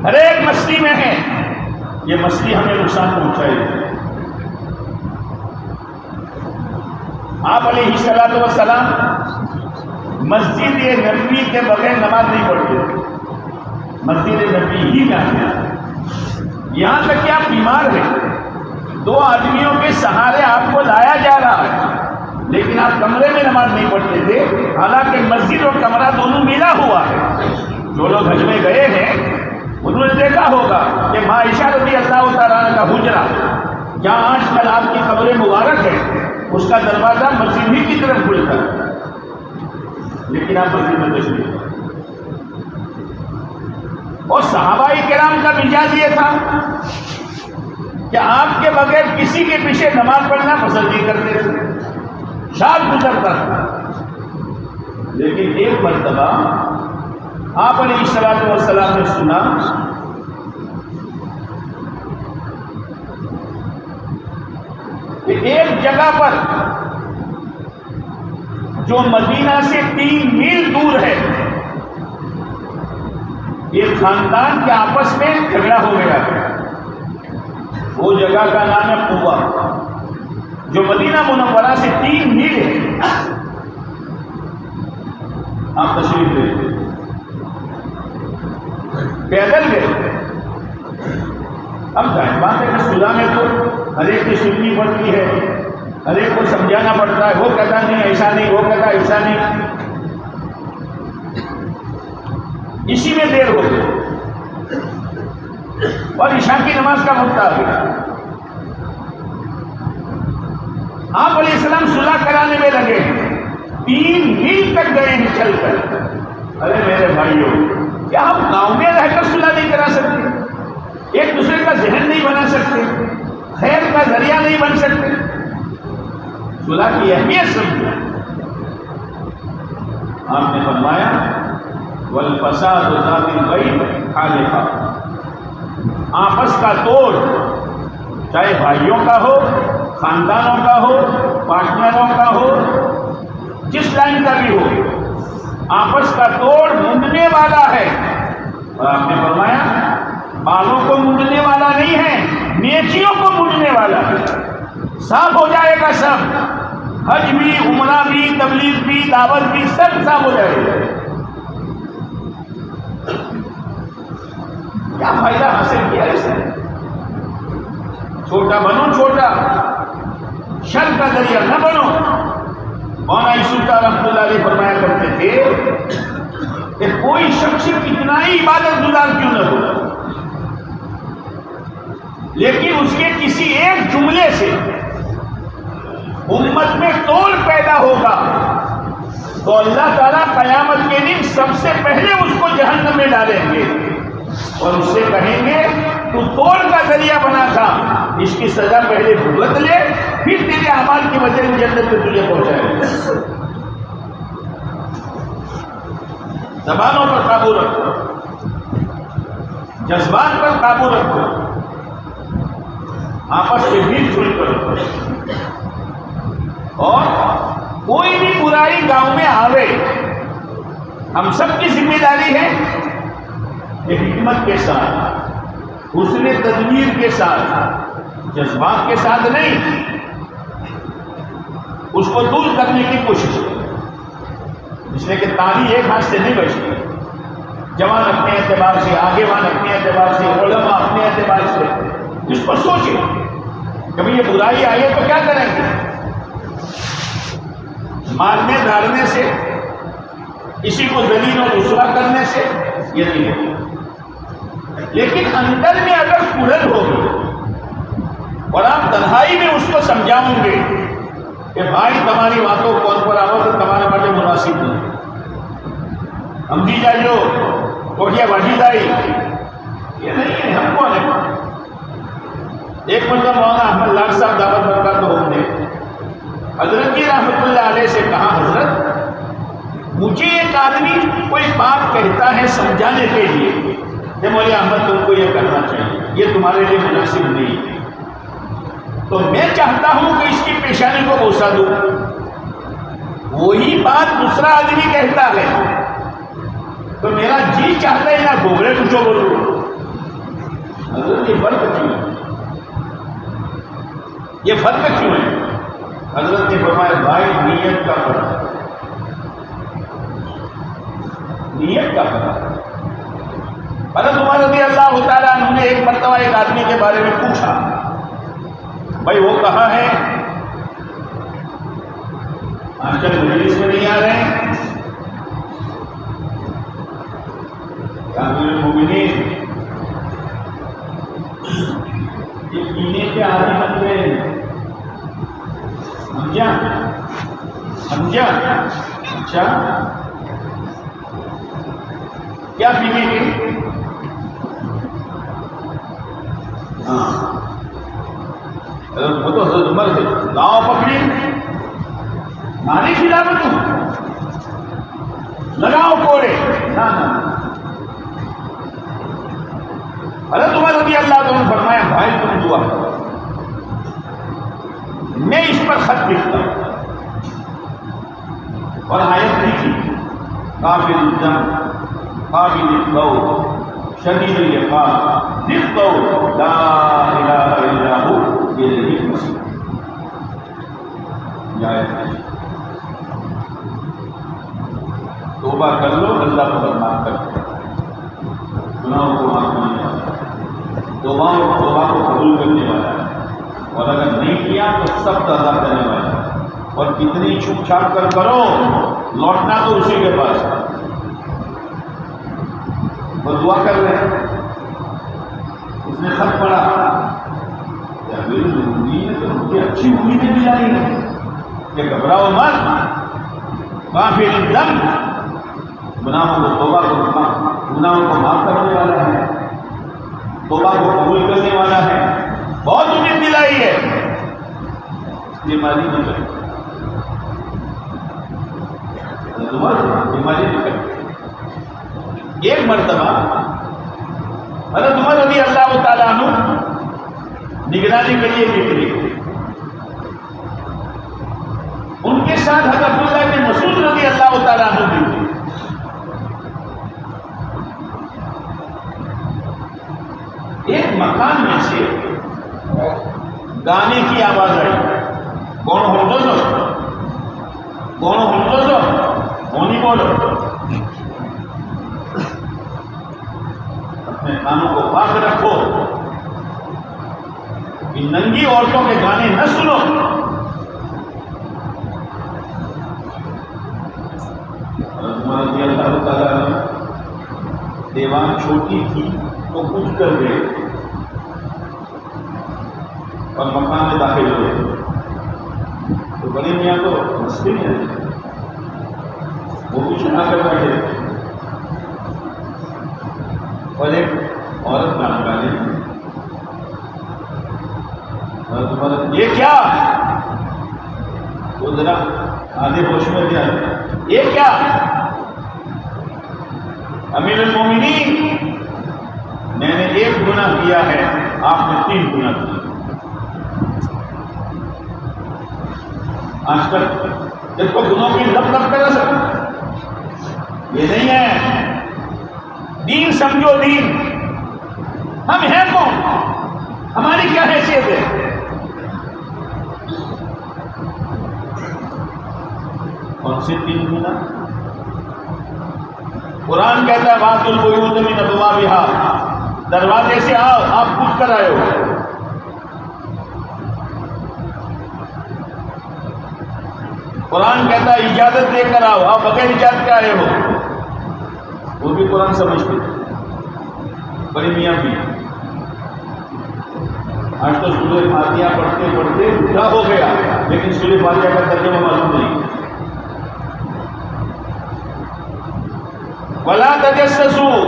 ہر ایک مستی میں ہے. یہ مستی ہمیں نقصان پہنچائے گی. آپ علیہ الصلوۃ والسلام مسجد نبوی کے بغیر نماز نہیں پڑھتے. مسجد نبوی ہی جاتے ہیں. یہاں تک کہ آپ بیمار ہیں، 2 آدمیوں کے سہارے آپ کو لایا جا رہا ہے، لیکن آپ کمرے میں نماز نہیں پڑھتے تھے، حالانکہ مسجد اور کمرہ دونوں ملا ہوا ہے. جو لوگ حج میں گئے ہیں انہوں نے دیکھا ہوگا کہ ماں عائشہ رضی اللہ تعالیٰ عنہ کا حجرہ جہاں آج کل آپ کی قبر مبارک ہے اس کا دروازہ مسجد ہی کی طرف کھلتا ہے، لیکن آپ مسجد میں تشریف لائے. اور صحابہ کرام کا مزاج یہ تھا کہ آپ کے بغیر کسی کے پیچھے نماز پڑھنا پسند نہیں کرتے تھے. شاد گزرتا تھا. لیکن ایک مرتبہ آپ علیہ الصلوۃ والسلام نے سنا کہ ایک جگہ پر جو مدینہ سے 3 میل دور ہے ایک خاندان کے آپس میں جھگڑا ہو گیا. وہ جگہ کا نام ہے قبا، جو مدینہ منورہ سے 3 میل ہے. آپ تشریف لے پیدل گئے. اب ظاہر بات ہے کہ صلح میں تو ہر ایک کی سننی پڑتی ہے، ہر ایک کو سمجھانا پڑتا ہے. وہ کہتا نہیں ایسا نہیں، وہ کہتا ایسا نہیں. اسی میں دیر ہو گئی اور عشاء کی نماز کا وقت آ گیا. آپ علیہ السلام صلح کرانے میں لگے. 3 میل تک گئے ہیں چل کر. ارے میرے بھائیوں، کیا ہم گاؤں میں رہ کر صلح نہیں کرا سکتے؟ ایک دوسرے کا ذہن نہیں بنا سکتے؟ خیر کا ذریعہ نہیں بن سکتے؟ صلح کی اہمیت سمجھو. آپ نے فرمایا والفساد ذات البین خالقہ، آپس کا توڑ چاہے بھائیوں کا ہو، خاندانوں کا ہو، پارٹنروں کا ہو، جس لائن کا بھی ہو، آپس کا توڑ مونڈنے والا ہے۔ اور آپ نے فرمایا بالوں کو مونڈنے والا نہیں ہے، نیکیوں کو مونڈنے والا ہے۔ صاف ہو جائے گا سب، حج بھی، عمرہ بھی، تبلیغ بھی، دعوت بھی، سب صاف ہو جائے گا۔ کیا فائدہ حاصل کیا اس نے؟ چھوٹا بنو، چھوٹا، شر کا ذریعہ نہ بنو۔ مولانا یوسف رحمۃ اللہ علیہ فرمایا کرتے تھے کہ کوئی شخص کتنا ہی عبادت گزار کیوں نہ ہو، لیکن اس کے کسی ایک جملے سے امت میں توڑ پیدا ہوگا تو اللہ تعالیٰ قیامت کے دن سب سے پہلے اس کو جہنم میں ڈالیں گے اور اس سے کہیں گے تو توڑ کا ذریعہ بنا تھا، اس کی سزا پہلے بھگت لے، پھر تیرے اعمال کی وجہ سے جنت میں تجھے پہنچائے گا۔ زبانوں پر قابو رکھو، جذبات پر قابو رکھو، آپس میں مل جل کر رکھو، اور کوئی بھی برائی گاؤں میں آوے ہم سب کی ذمہ داری ہے کہ حکمت کے ساتھ، حسن تدبیر کے ساتھ، جذبات کے ساتھ نہیں، اس کو دور کرنے کی کوشش کریں۔ اس لیے کہ تالی ایک ہاتھ سے نہیں بچتی، جوان اپنے اعتبار سے، آگے وان اپنے اعتبار سے، علماء اپنے اعتبار سے، اس پر سوچیں کبھی یہ برائی آئی ہے تو کیا کریں گے؟ مارنے دھاڑنے سے، کسی کو ذلیل اور رسوا کرنے سے یہ نہیں ہوگا، لیکن اندر میں اگر کڑن ہوگی اور آپ تنہائی میں اس کو سمجھاؤں گے کہ بھائی تمہاری باتوں کون پر آؤ تو تمہارے باتیں مناسب نہیں، ہم جی جائیو کوٹیا بڑھی جائی، یہ نہیں ہے، ہم کون ہے؟ ایک مرتبہ مولانا احمد لاکھ صاحب دعوت برکات تو ہوں گے، حضرت جی رحمۃ اللہ علیہ سے کہا حضرت مجھے ایک آدمی کوئی بات کہتا ہے سمجھانے کے لیے کہ مولانا احمد تم کو یہ کرنا چاہیے، یہ تمہارے لیے مناسب نہیں ہے، تو میں چاہتا ہوں کہ اس کی پیشانی کو بوسہ دوں۔ وہی بات دوسرا آدمی کہتا ہے تو میرا جی چاہتا ہے نہ گھوگڑے کچھ بولوں۔ حضرت یہ فرق کیوں ہے؟ یہ فرق کیوں ہے؟ حضرت نے فرمایا بھائی نیت کا فرق ہے، نیت کا فرق ہے۔ حضرت عمر رضی اللہ تعالیٰ عنہ نے ایک مرتبہ ایک آدمی کے بارے میں پوچھا، بھائی وہ کہاں ہے؟ آج کل مجلس میں نہیں آ رہے ہیں، امیر المومنین یہ پینے کے عادی بن گئے ہیں، سمجھا؟ اچھا کیا پینے کے؟ ہاں وہ تو حضرت عمر تھے، گاؤں پکڑی نانی کھلا بتوں لگاؤ کوڑے، نہ حضرت عمر رضی اللہ عنہ نے فرمایا بھائی تم دعا کرو، میں اس پر خط لکھتا ہوں، اور آیت لکھی قابل الدم قابل الطوع شدید العقاب للطوع لا الہ الا ہو یہ مسلم توبہ کر لو، اللہ کو برباد کر دو، گناہوں کو معاف کرنے والا، توبہ کو قبول کرنے والا ہے، اور اگر نہیں کیا تو سخت عذاب دینے والا ہے، اور کتنی چھپ چھاپ کر کرو لوٹنا تو اسی کے پاس ہے۔ وہ دعا کر رہے ہیں، اس نے خط پڑھا کہ مجھے اچھی امیدیں بھی آئی ہیں کہ گھبراؤ مت، کافی دم گناہوں کو توبہ گناہوں کو معاف کرنے والا ہے، توبہ کو قبول کرنے والا ہے، بہت امید دلائی ہے، یہ مالی نہ کرے۔ ایک مرتبہ حضرت عمر رضی اللہ تعالیٰ عنہ نگرانی کے لیے نکلے. ان کے ساتھ حضرت عبداللہ بن مسعود رضی اللہ تعالیٰ عنہ بھی تھے. ایک مکان میں سے گانے کی آواز آئی. کون ہوندوزو ہونی بولو. اپنے کانوں کو پاک رکھو، ان ننگی عورتوں کے گانے نہ سنو. رضی اللہ تعالیٰ دیوان چھوٹی تھی تو کچھ کر گئے اور مکان میں داخل ہوئے. تو بڑے میاں تو مستی نہیں ہے، وہ بھی سنا کر بیٹھے اور ایک عورت گانا گا رہی. یہ کیا؟ وہ ذرا آدھے ہوش میں دیا. یہ کیا؟ امیر المومنین، میں نے ایک گناہ کیا ہے، آپ نے 3 گناہ کیے. آج کل جب کو گناہوں کی لب کرا سکتے، یہ نہیں ہے. دین سمجھو، دین. ہم ہیں کون؟ ہماری کیا حیثیت ہے؟ کون سے 3 گناہ؟ قرآن کہتا ہے وَأْتُوا الْبُيُوتَ مِنْ أَبْوَابِهَا، دروازے سے آؤ. آپ کچھ کر آئے ہو. قرآن کہتا ہے اجازت دے کر آؤ. آپ بغیر اجازت کے آئے ہو. وہ بھی قرآن سمجھتے بڑے میاں بھی. آج تو سورہ فاتحہ پڑھتے پڑھتے بوڑھا ہو گیا، لیکن سورہ فاتحہ کا ترجمہ معلوم نہیں. وَلَا تَجَسَّسُوا،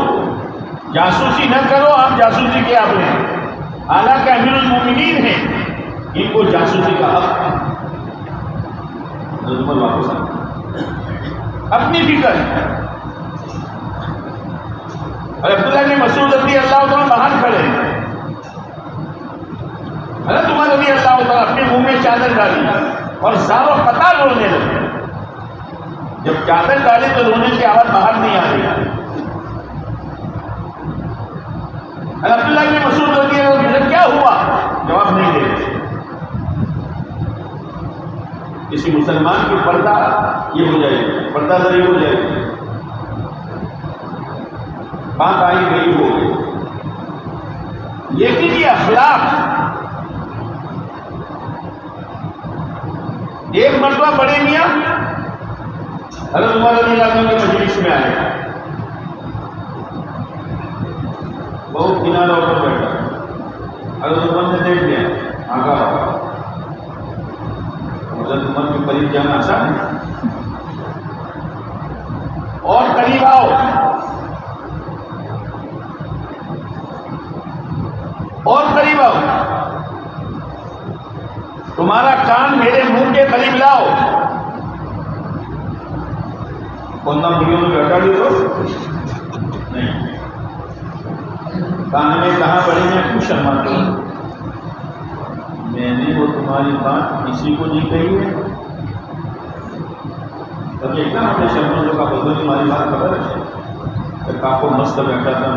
جاسوسی نہ کرو. آپ جاسوسی کیا آپ نے؟ حالانکہ امیر المومنین ہیں، ان کو جاسوسی کا حق ہے. واپس اپنی فکر. اور عبداللہ بن مسعود رضی اللہ تعالیٰ باہر کھڑے. حضرت عمر رضی اللہ تعالیٰ اپنے منہ میں چادر ڈالی اور زاروں قطار رونے لگے. جب چادر ڈالے تو رونے کی آواز باہر نہیں آ رہی. عبداللہ بن مسعود رضی اللہ تعالیٰ کیا ہوا؟ جواب نہیں دے رہے. کسی مسلمان کی پردہ یہ ہو جائے گی، پردہ داری ہو جائے گی. بات آئی گئی ہو گئی. لیکن یہ اخلاق ایک مرتبہ بڑے میاں حضرت عمر رضی اللہ عنہ کے مجلس میں آئے. بہت کنارہ ہو کر بیٹھا. حضرت عمر نے دیکھ لیا، آگا حضرت عمر کے قریب جانا آسان ہے. اور قریب آؤ، اور قریب آؤ. تمہارا کان میرے منہ کے قریب لاؤ. کون سا بھائیوں میں بیٹھا لی ہو نہیں. کان میں کہاں بڑے میں کچھ شرماتے ہو. میں نے وہ تمہاری بات کسی کو نہیں کہی ہے. تب ایک نا اپنے شرموں کا بدل تمہاری بات خبر ہے کہ کافو مست بیٹھا تھا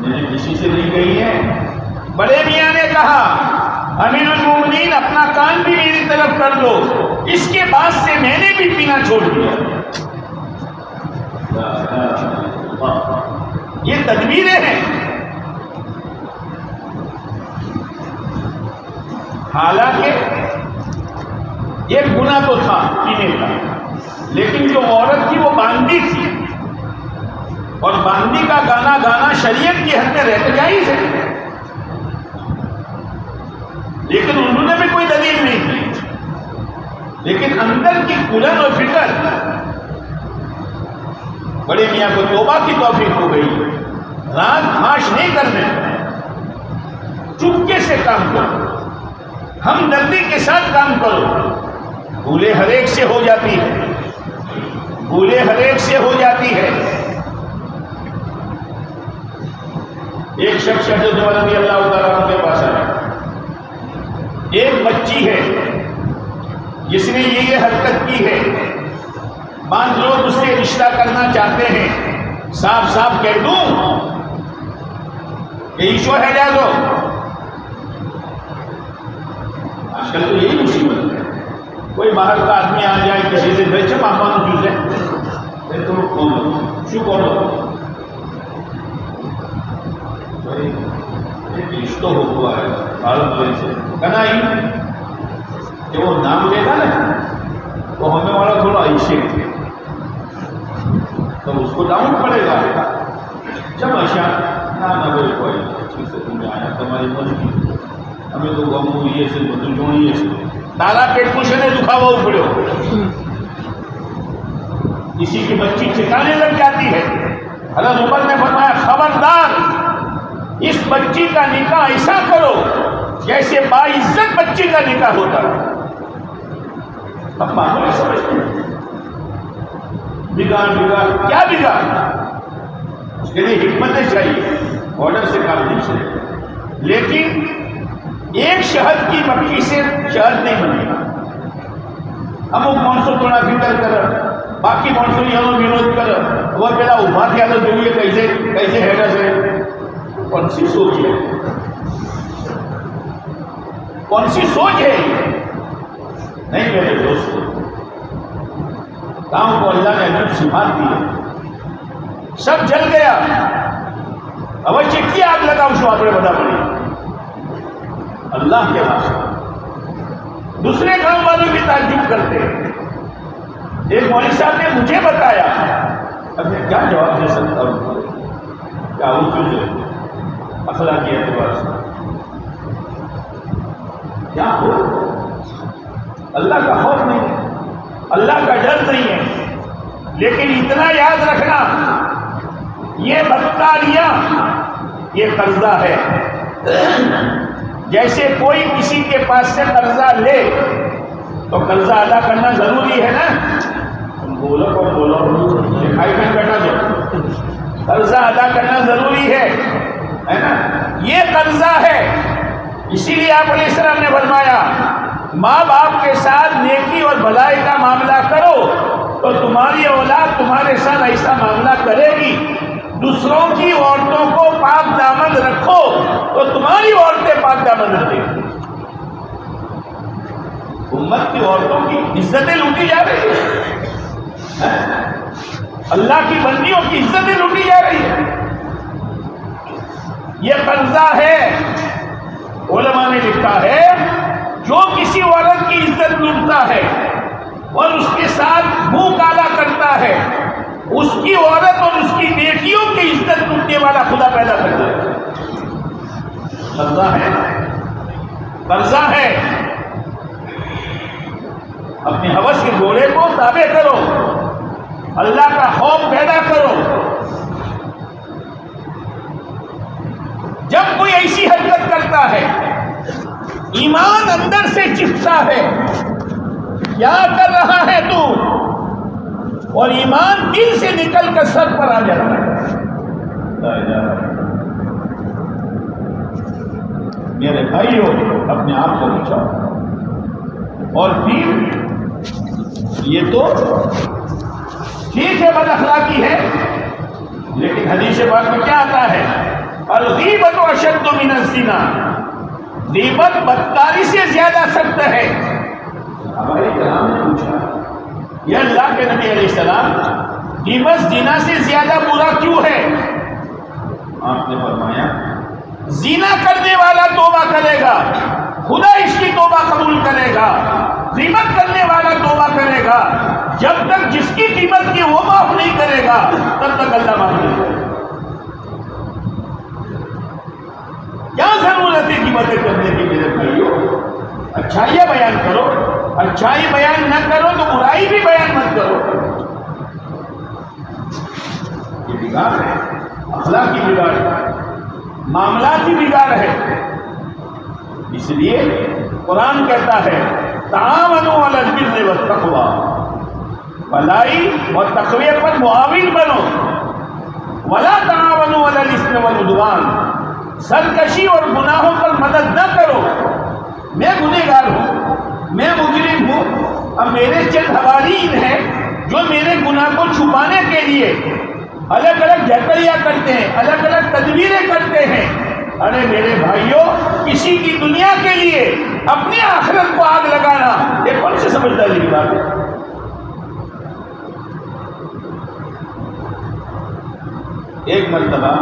میں نے کسی سے نہیں کہی ہے. بڑے میاں نے کہا امیر المومنین اپنا کان بھی میری طرف کر دو. اس کے بعد سے میں نے بھی پینا چھوڑ دیا. یہ تدبیریں ہیں. حالانکہ ایک گناہ تو تھا پینے کا، لیکن جو عورت تھی وہ باندھی تھی، اور باندھی کا گانا گانا شریعت کی حد میں رہتا جائز ہے. لیکن انہوں نے بھی کوئی دلیل نہیں کی. لیکن اندر کی کلن اور فکر بڑے میاں کو توبہ کی توفیق ہو گئی. رات خاش نہیں کرنے، چپکے سے کام کرو، ہمدردی کے ساتھ کام کرو. بھولے ہر ایک سے ہو جاتی ہے، بھولے ہر ایک سے ہو جاتی ہے. ایک شخص حضرت عمر رضی اللہ تعالیٰ عنہ کے پاس آیا. ایک بچی ہے جس نے یہ حرکت کی ہے. مان لو اس سے رشتہ کرنا چاہتے ہیں, صاف صاف کہہ دوں کہ ایشور ہے جا دو. آج کل تو یہی مصیبت ہے. کوئی باہر کا آدمی آ جائے کسی سے بیچے پاپا نو چوزے تم کون شو کرو رشتہ ہوا ہے بھارت میں سے کہنا ہی کہ وہ نام لے گا نا تو ہمیں والا تھوڑا ایسے تو اس کو ڈاؤن پڑے گا. جب ایسا نہ بولے کوئی ٹھیک سے تم آیا تمہاری مرضی ہمیں تو گم یہ سے بدل جوڑی ہے تارا پیٹ پوچھے نے دکھا ہوا اپڑے کسی کی بچی ٹھکانے لگ جاتی ہے. حضرت عمر نے فرمایا خبردار اس بچی کا نکاح ایسا کرو جیسے باعزت بچی کا نکاح ہوتا ہے. اب معمولی سمجھتے ہیں بگاڑ کیا بگاڑ, اس کے لیے حکمتیں چاہیے, آرڈر سے کام نہیں چلے. لیکن ایک شہد کی مکھی سے شہد نہیں بنے گا. ہم مانسو تھوڑا فکر کر باقی مانسو یہاں ونود کر وہ پہلا ابھا کیا تو جو کیسے کیسے ہے سے کون سی سوچ ہے, کون سی سوچ ہے نہیں میرے دوست. کام کو اللہ نے عجب صفات دی ہے, سب جل گیا. اوشیہ کیا آگ لگاؤ شو آپ نے بتا پڑی اللہ کے واسطے. دوسرے کام والوں بھی تعجب کرتے ہیں. ایک مولوی صاحب نے مجھے بتایا, اب میں کیا جواب دے سکتا ہوں, کیا وہ چیز اخلاقی اعتبار سے کیا ہو. اللہ کا خوف نہیں ہے, اللہ کا ڈر نہیں ہے, لیکن اتنا یاد رکھنا یہ بدکاریاں یہ قرضہ ہے. جیسے کوئی کسی کے پاس سے قرضہ لے تو قرضہ ادا کرنا ضروری ہے نا. بولو کو بولو دکھائی میں بیٹھا دو, قرضہ ادا کرنا ضروری ہے نا. یہ قرضہ ہے. اسی لیے آپ علیہ السلام نے فرمایا ماں باپ کے ساتھ نیکی اور بھلائی کا معاملہ کرو تو تمہاری اولاد تمہارے ساتھ ایسا معاملہ کرے گی. دوسروں کی عورتوں کو پاک دامن رکھو تو تمہاری عورتیں پاک دامن رکھیں گی. امت کی عورتوں کی عزتیں لوٹی جا رہی ہیں, اللہ کی بندیوں کی عزتیں لوٹی جا رہی ہیں. یہ قرضہ ہے. علماء نے لکھا ہے جو کسی عورت کی عزت لوٹتا ہے اور اس کے ساتھ منہ کالا کرتا ہے اس کی عورت اور اس کی بیٹیوں کی عزت لوٹنے والا خدا پیدا کرتا ہے. قرضہ ہے, قرضہ ہے. اپنے ہوس کے گھوڑے کو تابع کرو, اللہ کا خوف پیدا کرو. جب کوئی ایسی حرکت کرتا ہے ایمان اندر سے چپتا ہے کیا کر رہا ہے تو, اور ایمان دل سے نکل کر سر پر آ جاتا ہے. میرے بھائیوں اپنے آپ کو بچاؤ. اور پھر یہ تو ٹھیک ہے بد اخلاقی ہے, لیکن حدیث پاک میں کیا آتا ہے الغیبت اشد من الزنا, غیبت بدکاری سے زیادہ سخت ہے. ہمارے کرام نے پوچھا یا اللہ کے نبی علیہ السلام غیبت زنا سے زیادہ برا کیوں ہے؟ آپ نے فرمایا زنا کرنے والا توبہ کرے گا خدا اس کی توبہ قبول کرے گا, غیبت کرنے والا توبہ کرے گا, جب تک جس کی قیمت کی وہ معاف نہیں کرے گا تب تک اللہ معاف نہیں کرے گا. کیا ضرورت ہے قیمتیں کرنے کی میرے بھائیوں؟ اچھائیاں بیان کرو, اچھائی بیان نہ کرو تو برائی بھی بیان مت کرو. یہ بگاڑ ہے, اخلاقی بگاڑ ہے, معاملاتی بگاڑ ہے. اس لیے قرآن کہتا ہے تعاونوا علی البر والتقوی بھلائی اور تقوی پر معاون بنو، ولا تعاونوا علی الاثم والعدوان، سرکشی اور گناہوں پر مدد نہ کرو۔ میں گنہگار ہوں، میں مجرم ہوں، اب میرے چند حوالین ہیں جو میرے گناہ کو چھپانے کے لیے الگ الگ جھکڑیاں کرتے ہیں، الگ الگ تدبیریں کرتے ہیں۔ ارے میرے بھائیوں، کسی کی دنیا کے لیے اپنی آخرت کو آگ لگانا یہ کون سی سمجھداری کی بات ہے؟ ایک مرتبہ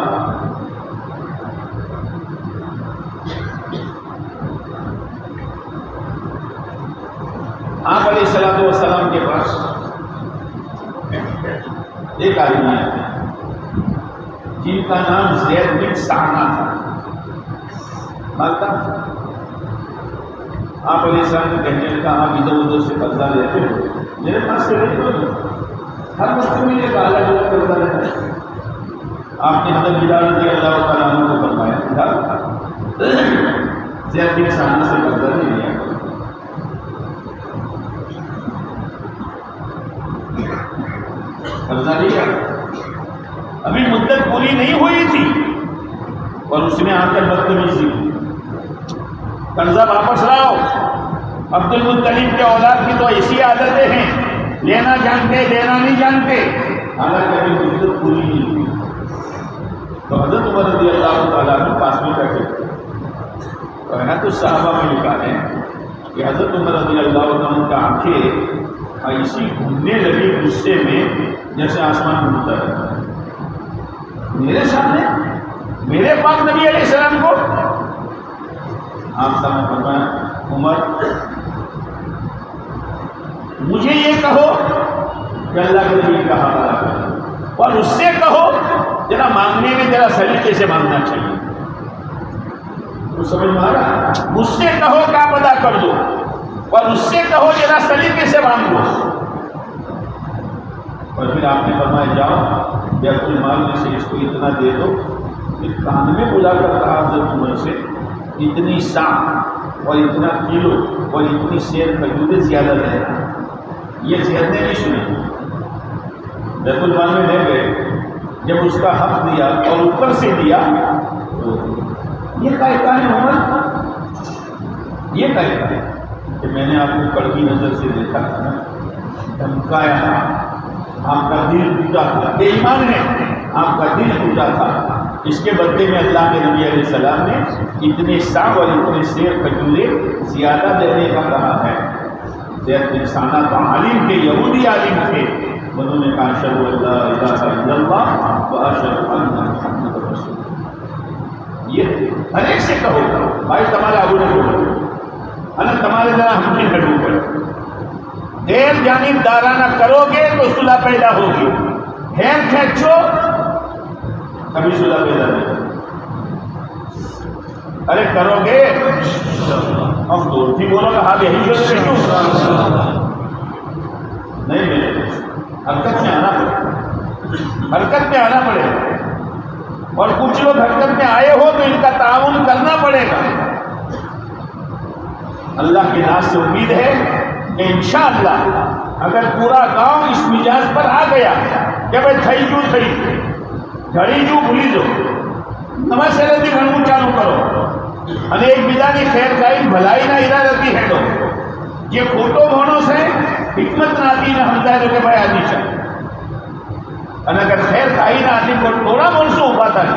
آپ علیہ الصلوۃ والسلام کے پاس ایک آدمی ہے جن کا نام زید بن سعنا تھا۔ آپ علیہ السلام نے کہنے لگا آپ ادھر ادھر سے قرضہ لیتے ہو، میرے پاس سے لیتے ہو، ہر وقت میں یہ الگ الگ قرضہ لیتا ہے۔ آپ نے حضرت بلال رضی اللہ تعالیٰ عنہ کو فرمایا زید بن سعنا سے قرضہ نہیں لیا، قرضہ لیا، ابھی مدت پوری نہیں ہوئی تھی اور اس نے آ کر بدتمیزی کی، قرضہ واپس لاؤ۔ عبد المطلب کے اولاد کی تو ایسی عادتیں ہیں، لینا جانتے دینا نہیں جانتے، حالانکہ ابھی مدت پوری نہیں ہوئی۔ تو حضرت عمر رضی اللہ تعالیٰ عنہ پاس میں بیٹھے تو ہے تو صحابہ میں لکھا ہے کہ حضرت عمر رضی اللہ عنہ کا آنکھیں ایسی گھومنے لگی غصے میں جیسے آسمان گھومتا ہے۔ میرے سامنے میرے پاک نبی علیہ السلام کو آپ سامنے فرمایا عمر مجھے یہ کہو کہ اللہ کے نبی کا حوالہ کرو، اور اس سے کہو ذرا مانگنے میں ذرا سلیقے سے مانگنا چاہیے۔ تو سمجھ میں آ رہا، مجھ سے کہو کہ آپ ادا کر دو اور اس سے کہو ذرا سلیقے سے مانگو۔ اور پھر آپ نے فرمایا جاؤ بیت المال میں سے اس کو اتنا دے دو۔ پھر کان میں بلا کر کہا حضرت عمر سے اتنی سا اور اتنا کلو اور اتنی سیر کھجوریں زیادہ دے، یہ زیادہ نہیں سنی۔ بیت المال میں لے گئے، جب اس کا حق دیا اور اوپر سے دیا تو یہ کہتا ہے عمر، یہ کہتا ہے کہ میں نے آپ کو کڑوی نظر سے دیکھا تھا نا، دھمکایا تھا، آپ کا دل ٹوٹا تھا، بے ایمان ہے، آپ کا دل ٹوٹا تھا، اس کے بدلے میں اللہ کے نبی علیہ السلام نے اتنے سا اور اتنے سیر کھجوریں زیادہ دینے کا کہا ہے۔ زید بن سعنا تو عالم تھے، یہودی عالم تھے، انہوں نے کہا اشہد ان لا الہ الا اللہ واشہد ان محمد رسول اللہ۔ یہ ہر ایک سے کہو بھائی تمہارا ابو نے بولا انا تمہارے ذرا ہم کی ہڈو کر دیر جانب دارانہ کرو گے تو صلح پیدا ہوگی، خیر کھینچو کبھی صلح پیدا نہیں ہوگی۔ ارے کرو گے ہم دور تھی بولو گا ہاں یہی جو نہیں ملے، حرکت میں آنا پڑے، حرکت میں آنا پڑے، اور کچھ لوگ حرکت میں آئے ہو تو ان کا تعاون کرنا پڑے گا۔ اللہ کی ناز سے امید ہے کہ انشاءاللہ اگر پورا گاؤں اس مزاج پر آ گیا کہ بھائی تھئی جو تھئی گھڑی جو بھولی جو نماز سے رہتی گھنٹوں چالو کرو અને એકબીજાની ખેર ખાઈ ભલાઈના ઈરાદાથી હેડો। જે ખોટો માણસ છે હિકમત નાથી ને સમજાય કે ભાઈ આદિ છે, અને અગર ખેર ખાઈ ના આદિ પર થોડા માણસો ઊભા થાય,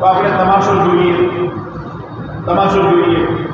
તો આપણે તમાશો જોઈએ, તમાશો જોઈએ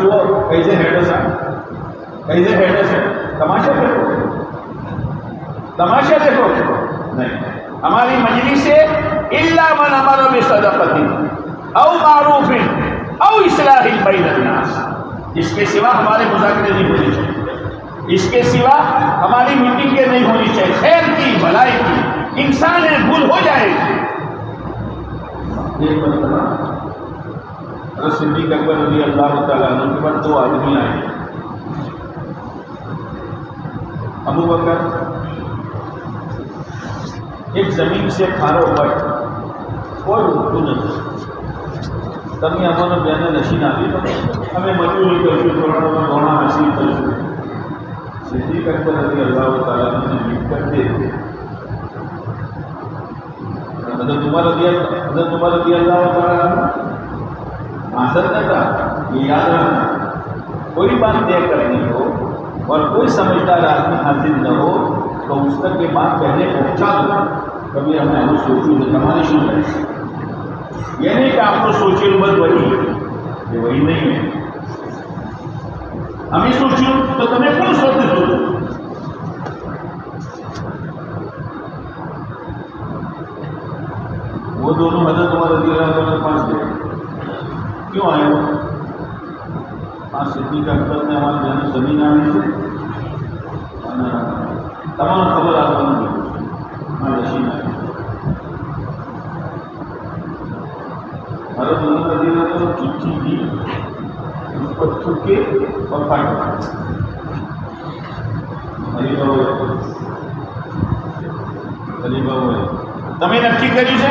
જુઓ કૈસે હેડે છે, કૈસે હેડે છે, તમાશા દેખો, તમાશા દેખો નહીં। ہماری مجلس سے الا من امر بصدقۃ او معروف او اصلاح بین الناس، اس کے سوا ہمارے مذاکرے نہیں ہونے چاہیے، اس کے سوا ہماری میٹنگیں نہیں ہونی چاہیے، خیر کی بھلائی کی، انسان ہے بھول ہو جائے گی۔ ایک مرتبہ حضرت صدیق اکبر رضی اللہ تعالیٰ عنہ کے بعد دو آدمی آئے، ابو بکر ایک زمین سے کھارا ہوا ہے اور اردو نہیں، તમે અમને બેને નશી નાખી તો અમે મજૂરી કરીશું, થોડા ઘણા હાસિલ કરીશું. સિદ્દીક અકબર રઝિયલ્લાહુ તાઆલા અન્હુ મિલકત દે حضرت عمر رضی اللہ تعالیٰ حاصل کرتا. یہ یاد رکھنا، کوئی بات طے کرنی ہو اور کوئی سمجھدار آدمی حاضر نہ ہو تو اس تک کے بات پہلے پہنچا دو. کبھی ہم نے سوچی ہماری سن رہے، یہ نہیں کہ آپ کو سوچی بس وہی ہے، یہ وہی نہیں ہے. ہمیں سوچوں تو تمہیں کون سوچے سوچو. وہ دونوں حضرت عمر رضی اللہ عنہ کے پاس گئے. کیوں آئے وہ؟ آج صدیق اکبر نے ہمارے جانے زمین آنے سے تمام خبر آپ کو نہیں رشین آئے. حضرت عمر رضی اللہ عنہ چٹھی دی، اس پر تھوکے اور پھاٹ ખલીફા હોય તમે નક્કી કર્યું છે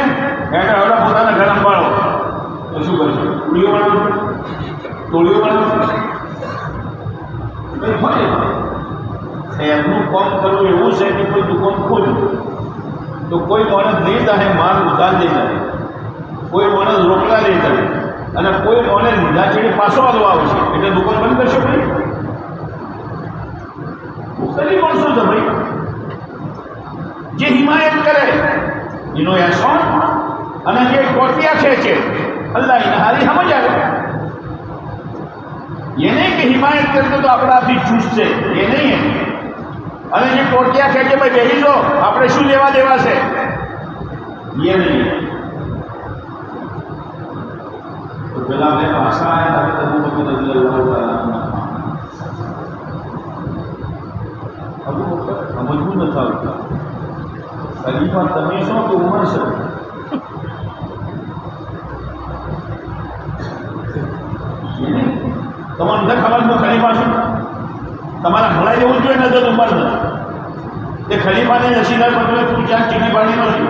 કે હવે પોતાના ઘર સંભાળો તો શું કરશો? ટોળીઓ બનાવો, ટોળીઓ બનાવો કંઈ હોય. એમનું કામ કરવું એવું છે કે કોઈ દુકાન ખોલ્યું તો કોઈ માણસ નહીં થાય માલ ઉધાર લઈ જાય, કોઈ માણસ રોકડા લઈ જાય અને કોઈ માણસ લીધા છેડે પાછો આવવા આવશે એટલે દુકાન બંધ કરશો ભાઈ? મુખ્તલિફ માણસો છે ભાઈ જે હિમાયત કરે એનો એહસાન અને જે ટોટિયા ખેંચે અલ્લાહ એને હારી સમજ આવે. એ નહીં કે હિમાયત કરતો તો આપણાથી ચૂસશે, એ નહીં. અને જે ટોટિયા ખેંચે ભાઈ બેસી જો આપણે શું લેવા દેવા છે, એ નહીં. તો પેલા બે ભાષા આવ્યા અબુ બકર રઝિયલ્લાહુ તાઆલા અબુ બકર સમજવું નથી આવતા. ખલીફા તમે છો કે ઉમર છે? તમારે અંદર ખબર ખલીફા શું? તમારા ભણાઈ જવું જોઈએ ને તો ઉમર નથી. તે ખલીફાને નસીદાર પત્ર તું ક્યાંક ચીની પાડી નથી.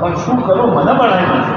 પણ શું કરો મને બનાવી નથી.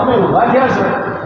અમે ઉભા થયા છે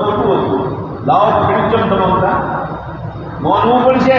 મોટું હતું. લાવો પકડી કેમ તમામતા મૌનવું પડશે.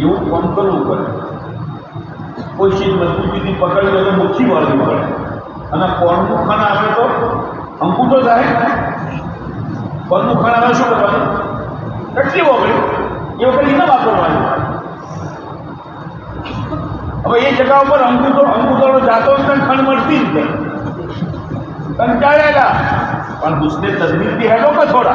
એવું કામ કરવું પડે. કોઈ ચીજ મજબૂતીથી પકડી લે તો મુઠ્ઠી વાળવી પડે અને કોણનું ખાણ આપે તો અંકુટો થાય. કોણનું ખાણ આવે શું કરવાનું? કેટલી વાપરી એ વખતે ન વાપરવાનું. હવે એ જગા ઉપર અંકુટો જાતો ખંડ મળતી જ નહીં. કંટાળેલા પણ દુસરે તજવીજ બી હેડો કે થોડા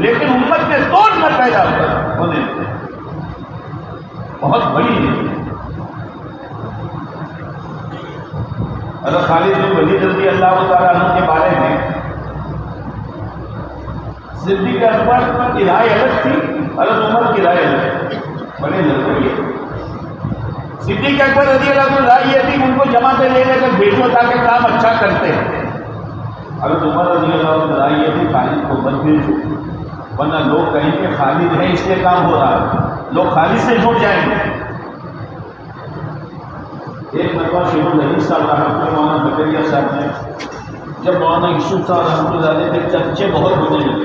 لیکن امت میں توڑ نہ پیدا ہونے دیں۔ بہت بڑی ہے۔ حضرت خالد بن ولید رضی اللہ تعالیٰ عنہ کے بارے میں صدیق اکبر کی رائے الگ تھی، حضرت عمر کی رائے الگ تھی، بڑے لڑکے۔ صدیق اکبر رضی اللہ عنہ رائے یہ تھی ان کو جمع سے لے کر بھیجو تاکہ کام اچھا کرتے ہیں۔ حضرت عمر رضی اللہ عنہ رائے یہ تھی خالد کو مت بھیجو، ورنہ لوگ کہیں کہ خالد ہے اس لیے کام ہو رہا ہے، لوگ خالد سے جڑ جائیں گے۔ ایک مرتبہ شیخ الحدیث صاحب رحمۃ اللہ مولانا زکریا صاحب نے جب مولانا یوسف صاحب رحمۃ اللہ علیہ کے چرچے بہت ہونے لگے،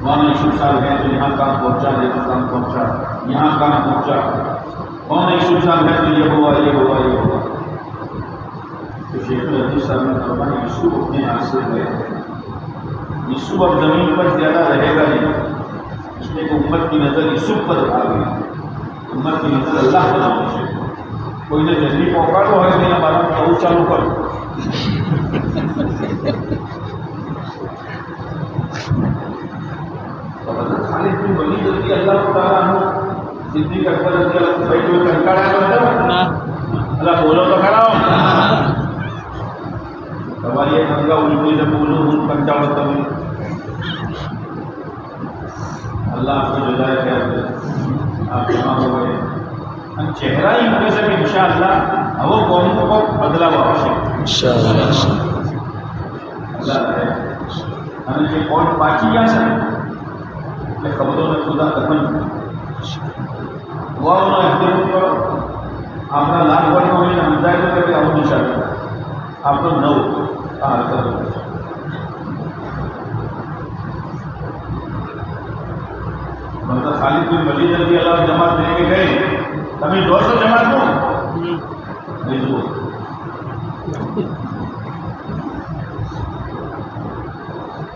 مولانا یوسف صاحب ہیں تو یہاں کام پہنچا، یہاں کام پہنچا، یہاں کام پہنچا، مولانا یوسف صاحب ہیں تو یہ ہوا یہ ہوا یہ ہوا، تو شیخ الحدیث صاحب نے فرمایا یوسف اپنے ہاتھ سے گئے، یوسف اب زمین پر زیادہ رہے گا نہیں، اس لیے کہ امت کی نظر یوسف پر آ گئی، امت کی نظر اللہ پر ہونی چاہیے۔ کوئی نے جلدی موقع تو ہے نہیں، ہمارا بہت چالو کر۔ حضرت خالد بن ولید رضی اللہ تعالیٰ عنہ صدیق اکبر رضی اللہ عنہ بھائی جو کنکڑا ہے اللہ بولو تو کراؤ ہماری یہ گنگا الٹی سے بولو ہوں کنچا ہوتا ہے۔ اللہ آپ کو جزائے خیر، آپ جمع ہو گئے، چہرہ ہی ان سے بھی انشاءاللہ وہ قوموں کو بدلا واپس انشاءاللہ اللہ ہے ہمیں یہ کون پاچی جا سکے یہ خبروں میں خدا دفن وہ انہوں نے کو اپنا لال بڑی ہوئی نہ مزاج کر کے اور انشاءاللہ آپ کو نو کر مطلب خالد بن ولید رضی اللہ جماعت دے کے گئے، ہمیں 200 جماعت دو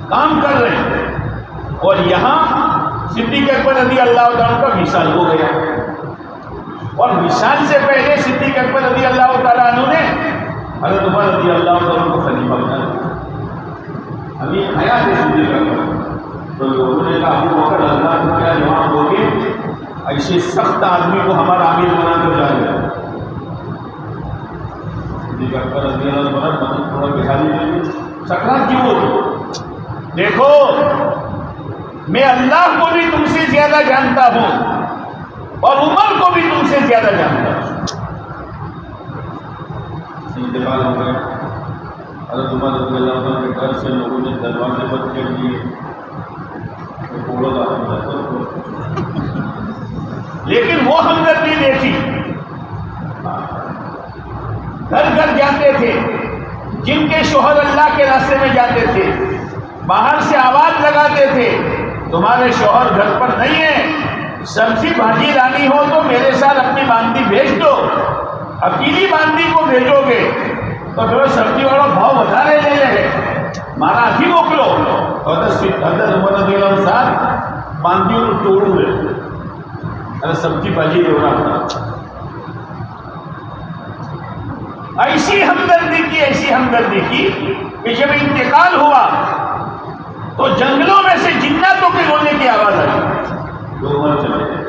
کام کر رہے ہیں، اور یہاں صدیق اکبر رضی اللہ تعالیٰ کا مثال ہو گیا، اور مثال سے پہلے صدیق اکبر رضی اللہ تعالیٰ عنہ نے حضرت عمر رضی اللہ تعالیٰ کو خلیفہ بنا دیا۔ ابھی حیات ہے صدیق اکبر، تو لوگوں نے کہا ابو بکر اللہ کو کیا جواب دو گے، ایسے سخت آدمی کو ہمارا امیر بنا کر جائے گا۔ صدیق اکبر رضی اللہ عنہ مدد تھوڑا بحالی دے سکرات کیوں ہو؟ دیکھو میں اللہ کو بھی تم سے زیادہ جانتا ہوں اور عمر کو بھی تم سے زیادہ جانتا ہوں۔ انتقال ہو گیا، حضرت عمر رضی اللہ عنہ کے گھر سے لوگوں نے دروازے بند کر دیے، لیکن وہ ہمدردی دیکھی، گھر گھر جاتے تھے، جن کے شوہر اللہ کے راستے میں جاتے تھے باہر سے آواز لگاتے تھے تمہارے شوہر گھر پر نہیں ہے، سبزی بھاجی لانی ہو تو میرے ساتھ اپنی باندھی بھیج دو، اکیلی باندھی کو بھیجو گے تو جو سبزی والا بھاؤ વધારે لے لے، مارا ہی موکلو۔ حضرت عمر رضی اللہ عنہ صاحب باندھیوں کو توڑ ہوئے، ارے سبزی بھاجی لے رہا تھا، ایسی ہمدردی کی کہ جب انتقال ہوا تو جنگلوں میں سے جناتوں کے رونے کی آواز آئی، تو عمر چلے گئے۔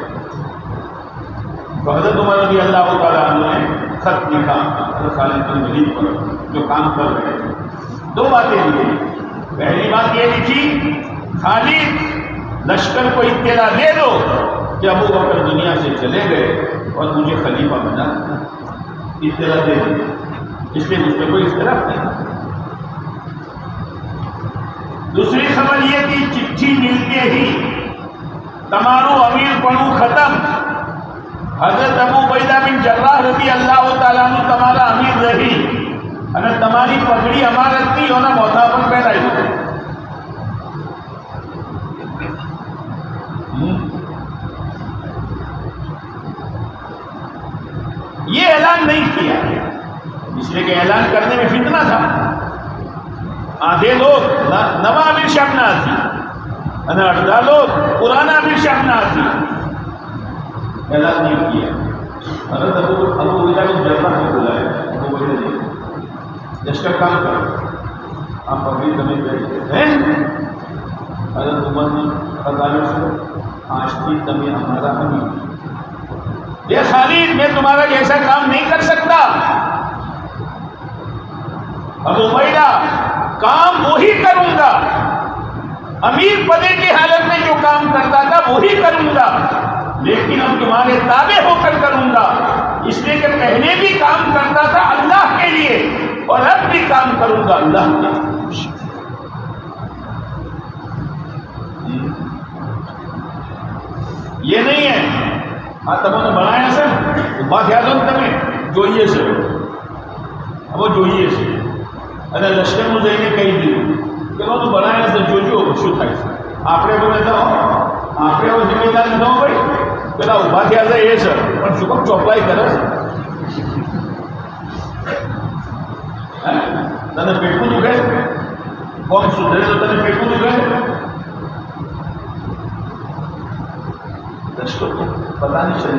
تو حضرت عمر رضی اللہ تعالیٰ عنہ نے خط لکھا حضرت خالد بن ولید پر جو کام کر رہے تھے، دو باتیں لکھی۔ پہلی بات یہ لکھی خالد لشکر کو اطلاع دے دو کہ ابو بکر دنیا سے چلے گئے اور مجھے خلیفہ بنا، اطلاع دے دو، اس لیے مجھ پہ کوئی اختلاف نہیں۔ دوسری خبر یہ کہ چٹھی ملتے ہی تمہارو امیر پڑو ختم، حضرت ابو عبیدہ بن جراح رضی اللہ تعالیٰ عنہ تمہارا امیر رہی، અને તમારી પગડી અમારતની ઓના મોઢા પર પહેરાઈ દો۔ یہ اعلان نہیں کیا اس لیے کہ اعلان کرنے میں فتنہ تھا، آدھے لوگ نوا امیر شاہ نہ تھی અને અડધા લોગ પુરાના امیر شاہ نہ تھی، اعلان نہیں کیا۔ حضرت ابو عبیدہ بن جراح کو بلایا، ابو عبیدہ جی اس کا کام کرو، آپ ابھی زمین بیٹھتے ہیں حضرت عمر نے خزانے سے آج کی تمہیں ہمارا امیر یہ خالد میں تمہارا جیسا کام نہیں کر سکتا. ابو عبیدہ کام وہی کروں گا, امیر پدے کی حالت میں جو کام کرتا تھا وہی کروں گا, لیکن اب تمہارے تابع ہو کر کروں گا, اس لیے کہ پہلے بھی کام کرتا تھا اللہ کے لیے اور اب بھی کام کروں گا اللہ کے لیے. یہ نہیں ہے ہاں تمہیں بنایا سر بات یاد ہو تمہیں جوئیے سے اب وہ جوئیے سے ارے لشکر مجھے نے کہی دی کہ وہ تو بنایا سے جو شو تھا آپ نے بولے تھا آپ نے وہ ذمہ داری نہ ہو بھائی પેલા ઉભા થયા છે એ સર પણ શું કામ ચોપલાઈ કરે છે? તને પેટનું દુખે છે? કોમ સુધરે તો તને પેટનું દુખે છે? દર્શકો પતા નહીં ચલી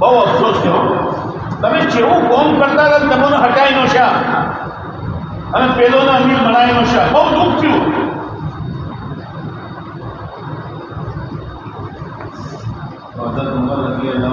બહુ અફસોસ થયો. તમે જેવું કોમ કરતા હતા તમને હટાઈ નો શા અને પેલોને અમીર બનાવી નો શા. બહુ દુઃખ થયું. હઝરત ઉમર રઝી અલ્લાહ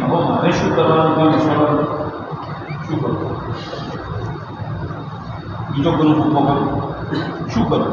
હવે મારે શું કરવાનું કોઈ વિચારવાનું શું કરવું? બીજો કરું હુકમ કરું શું કરું?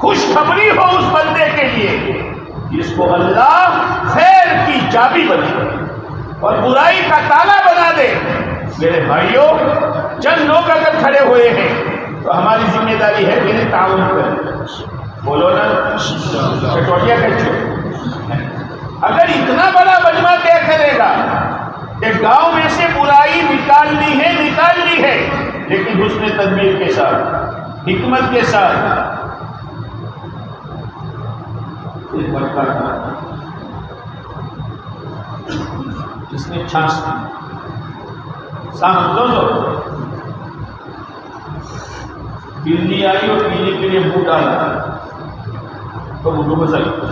خوشخبری ہو اس بندے کے لیے جس کو اللہ خیر کی چابی بنا اور برائی کا تالا بنا دے. میرے بھائیوں، چند لوگ اگر کھڑے ہوئے ہیں تو ہماری ذمہ داری ہے کہ انہیں تعاون کریں. بولو نا، چٹوٹیا کچو. اگر اتنا بڑا مجمع طے کرے گا کہ گاؤں میں سے برائی نکالنی ہے لیکن حسن تدبیر کے ساتھ، حکمت کے ساتھ. ایک لڑکا تھا جس نے چھانس بلی آئی اور پینے کے لیے منہ ڈالا تو وہ ڈوب سکتا.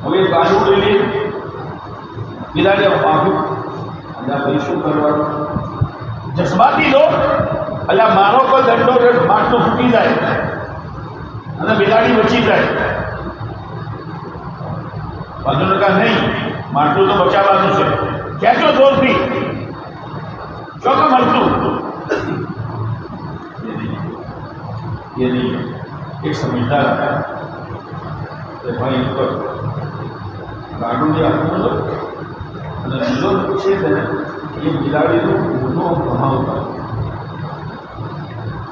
اب یہ قانون لے لیے گرا لیا معافی اللہ بریشو کروا. جذباتی لوگ اللہ مارو کو دنڈو ڈنڈ مار تو پھوٹی جائے اللہ بلاڑی بچی جائے. بندوں نے کہا نہیں مارٹو تو بچا بازو سے کیا جو دور تھی چوکا مرتو. یہ نہیں ایک سمجھدار ہے کہ بھائی ان پر گاڑوں کے لوگ پوچھے تھے یہ بلاڑی تو کہاں ہوتا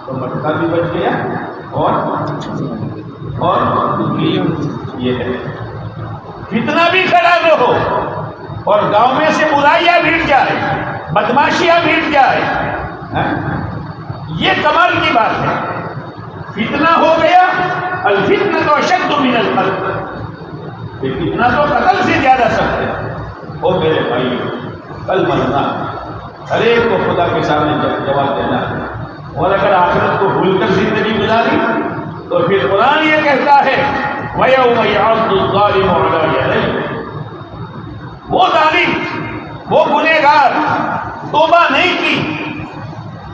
تو مٹکا بھی بچ گیا اور یہ ہے فتنہ بھی کھڑا نہ ہو اور گاؤں میں سے برائیاں بھیڑ جائے، بدماشیاں بھیڑ جائے. یہ کمال کی بات ہے. فتنہ ہو گیا، الفتنۃ اشد من القتل. یہ فتنہ تو قتل سے زیادہ سخت ہے. اور میرے بھائی، کل مرنا ہر ایک کو خدا کے سامنے جواب دینا ہے. اور اگر آخرت کو بھول کر زندگی گزاری تو پھر قرآن یہ کہتا ہے وَيَوْمَ يَعَضُّ الظَّالِمُ عَلَىٰ يَدَيْهِ. وہ ظالم، وہ گنہگار توبہ نہیں کی،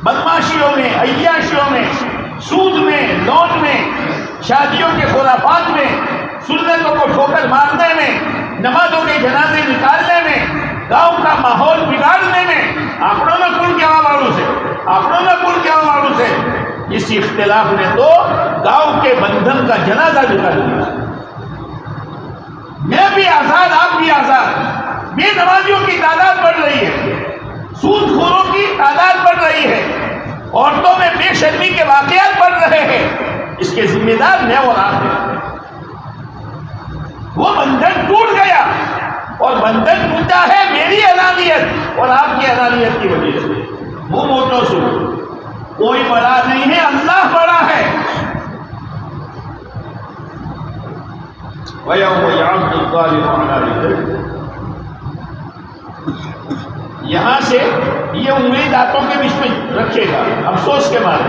بدماشیوں میں، عیاشیوں میں، سود میں، لوٹ میں، شادیوں کے خرافات میں، سنتوں کو ٹھوکر مارنے میں، نمازوں کے جنازے نکالنے میں، گاؤں کا ماحول بگاڑنے میں. آپڑوں میں کل کیا معلوم ہے اس اختلاف نے تو گاؤں کے بندھن کا جنازہ نکال دیا. میں بھی آزاد، آپ بھی آزاد. بے نمازیوں کی تعداد بڑھ رہی ہے، سود خوروں کی تعداد بڑھ رہی ہے، عورتوں میں بے شرمی کے واقعات بڑھ رہے ہیں. اس کے ذمہ دار میں اور آپ ہیں. وہ بندھن ٹوٹ گیا اور بندھن ٹوٹا ہے میری انانیت اور آپ کی انانیت کی وجہ سے. وہ موٹو سو کوئی بڑا نہیں ہے، اللہ بڑا ہے. وَيَوْمَ يَعَضُّ الظَّالِمُ عَلَىٰ يَدَيْهِ. یہاں سے یہ انگلی دانتوں کے بیچ میں رکھے گا افسوس کے مارے.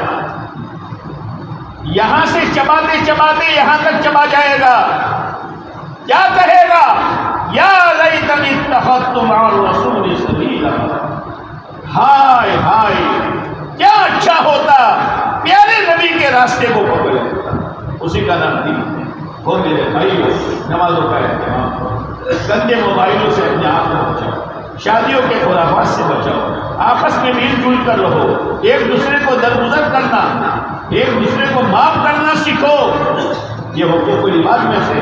یہاں سے چباتے چباتے یہاں تک چبا جائے گا. کیا کہے گا؟ یا لیتنی اتخذت مع الرسول سبیلا. ہائے ہائے کیا اچھا ہوتا پیارے نبی کے راستے کو پکڑ لیتا. اسی کا نام دین ہے. وہ میرے بھائیوں، نمازوں کا اہتمام کرو، گندے موبائلوں سے اپنے آپ کو بچاؤ، شادیوں کے خرافات سے بچاؤ، آپس میں مل جل کر رہو، ایک دوسرے کو درگزر کرنا، ایک دوسرے کو معاف کرنا سیکھو. یہ حقوق العباد میں سے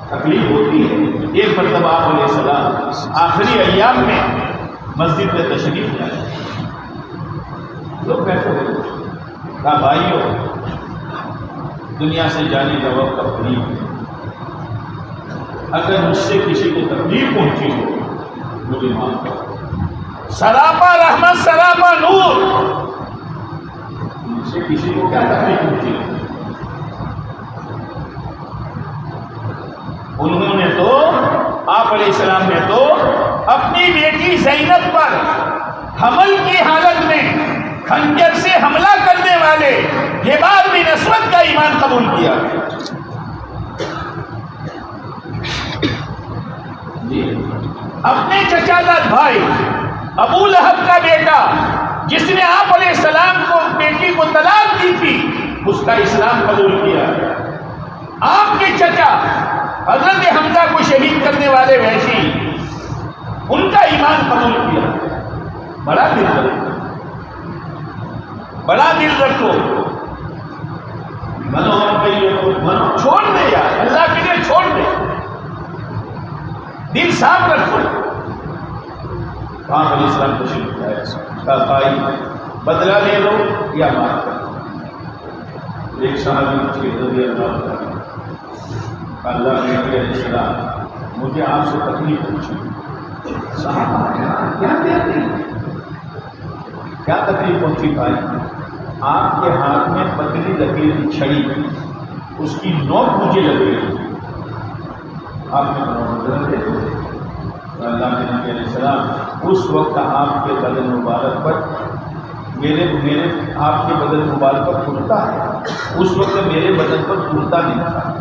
تکلیف ہوتی ہے. ایک مرتبہ آپ علیہ السلام آخری ایام میں مسجد میں تشریف لائے. لوگ بیٹھے ہوئے، کہا بھائیو دنیا سے جانے کا وقت قریب ہے. اگر مجھ سے کسی کو تکلیف پہنچی ہو مجھے معاف کرو. سراپا رحمت، سراپا نور. مجھ سے کسی کو کیا تکلیف پہنچی ہو؟ انہوں نے تو، آپ علیہ السلام نے تو اپنی بیٹی زینب پر حمل کی حالت میں خنجر سے حملہ کرنے والے حباب بن اسود کا ایمان قبول کیا. اپنے چچا زاد بھائی ابو لہب کا بیٹا جس نے آپ علیہ السلام کو بیٹی کو طلاق دی تھی اس کا اسلام قبول کیا. آپ کے چچا حضرت حمزہ کو شہید کرنے والے وحشی ان کا ایمان قبول کیا. بڑا دل ہے. بڑا دل رکھو، منو چھوڑ دے یار، اللہ کے لیے چھوڑ دے، دل صاف رکھو۔ آپ علیہ السلام تشریف لائے، کہا بھائی بدلہ لے لو یا معاف کر دو۔ ایک صحابی مجھے رضی اللہ عنہ، اللہ کے نبی علیہ السلام مجھے آپ سے تکلیف پوچھی۔ صحابہ کیا تکلیف پہنچی بھائی؟ آپ کے ہاتھ میں پتلی لکیر کی چھڑی، اس کی نوک مجھے لگ رہی، آپ نے بدل دے دو۔ اللہ کے نبی علیہ السلام اس وقت آپ کے بدن مبارک پر میرے آپ کے بدن مبارک پر کرتا ہے، اس وقت میرے بدن پر کرتا نہیں تھا،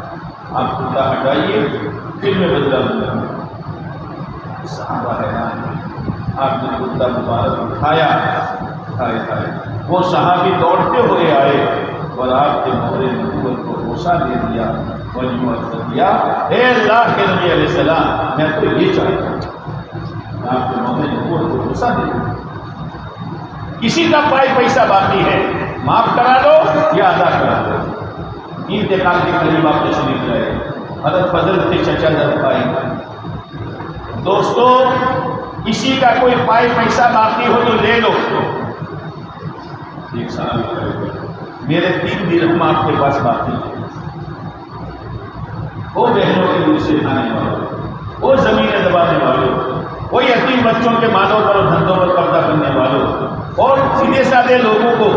آپ کرتا ہٹائیے پھر میں بدلا دوں گا۔ صحابہ حیران، آپ نے کرتا مبارک اٹھایا، وہ صحابی دوڑتے ہوئے آئے اور آپ کے مہر نبوت کو بوسہ دے دیا، دیا اے اللہ کے نبی علیہ السلام میں تو یہ چاہتا ہوں، آپ کے مہر نبوت کو بوسہ دے دیا، کسی کا پائی پیسہ باقی ہے معاف کرا دو یا ادا کرا دو۔ انتقال کے قریب آپ تشریف لائے، حضرت فضل تھے چچا در بھائی۔ دوستو کسی کا کوئی پائی پیسہ باقی ہو تو لے لو۔ ایک سال میرے 3 درہم آپ کے پاس باقی ہے، وہ بہنوں کے دل سے کھانے والوں، وہ زمینیں دبانے والوں، وہ یتیم بچوں کے مالوں پر اور دھندوں پر قبضہ کرنے والوں، اور سیدھے سادے لوگوں کو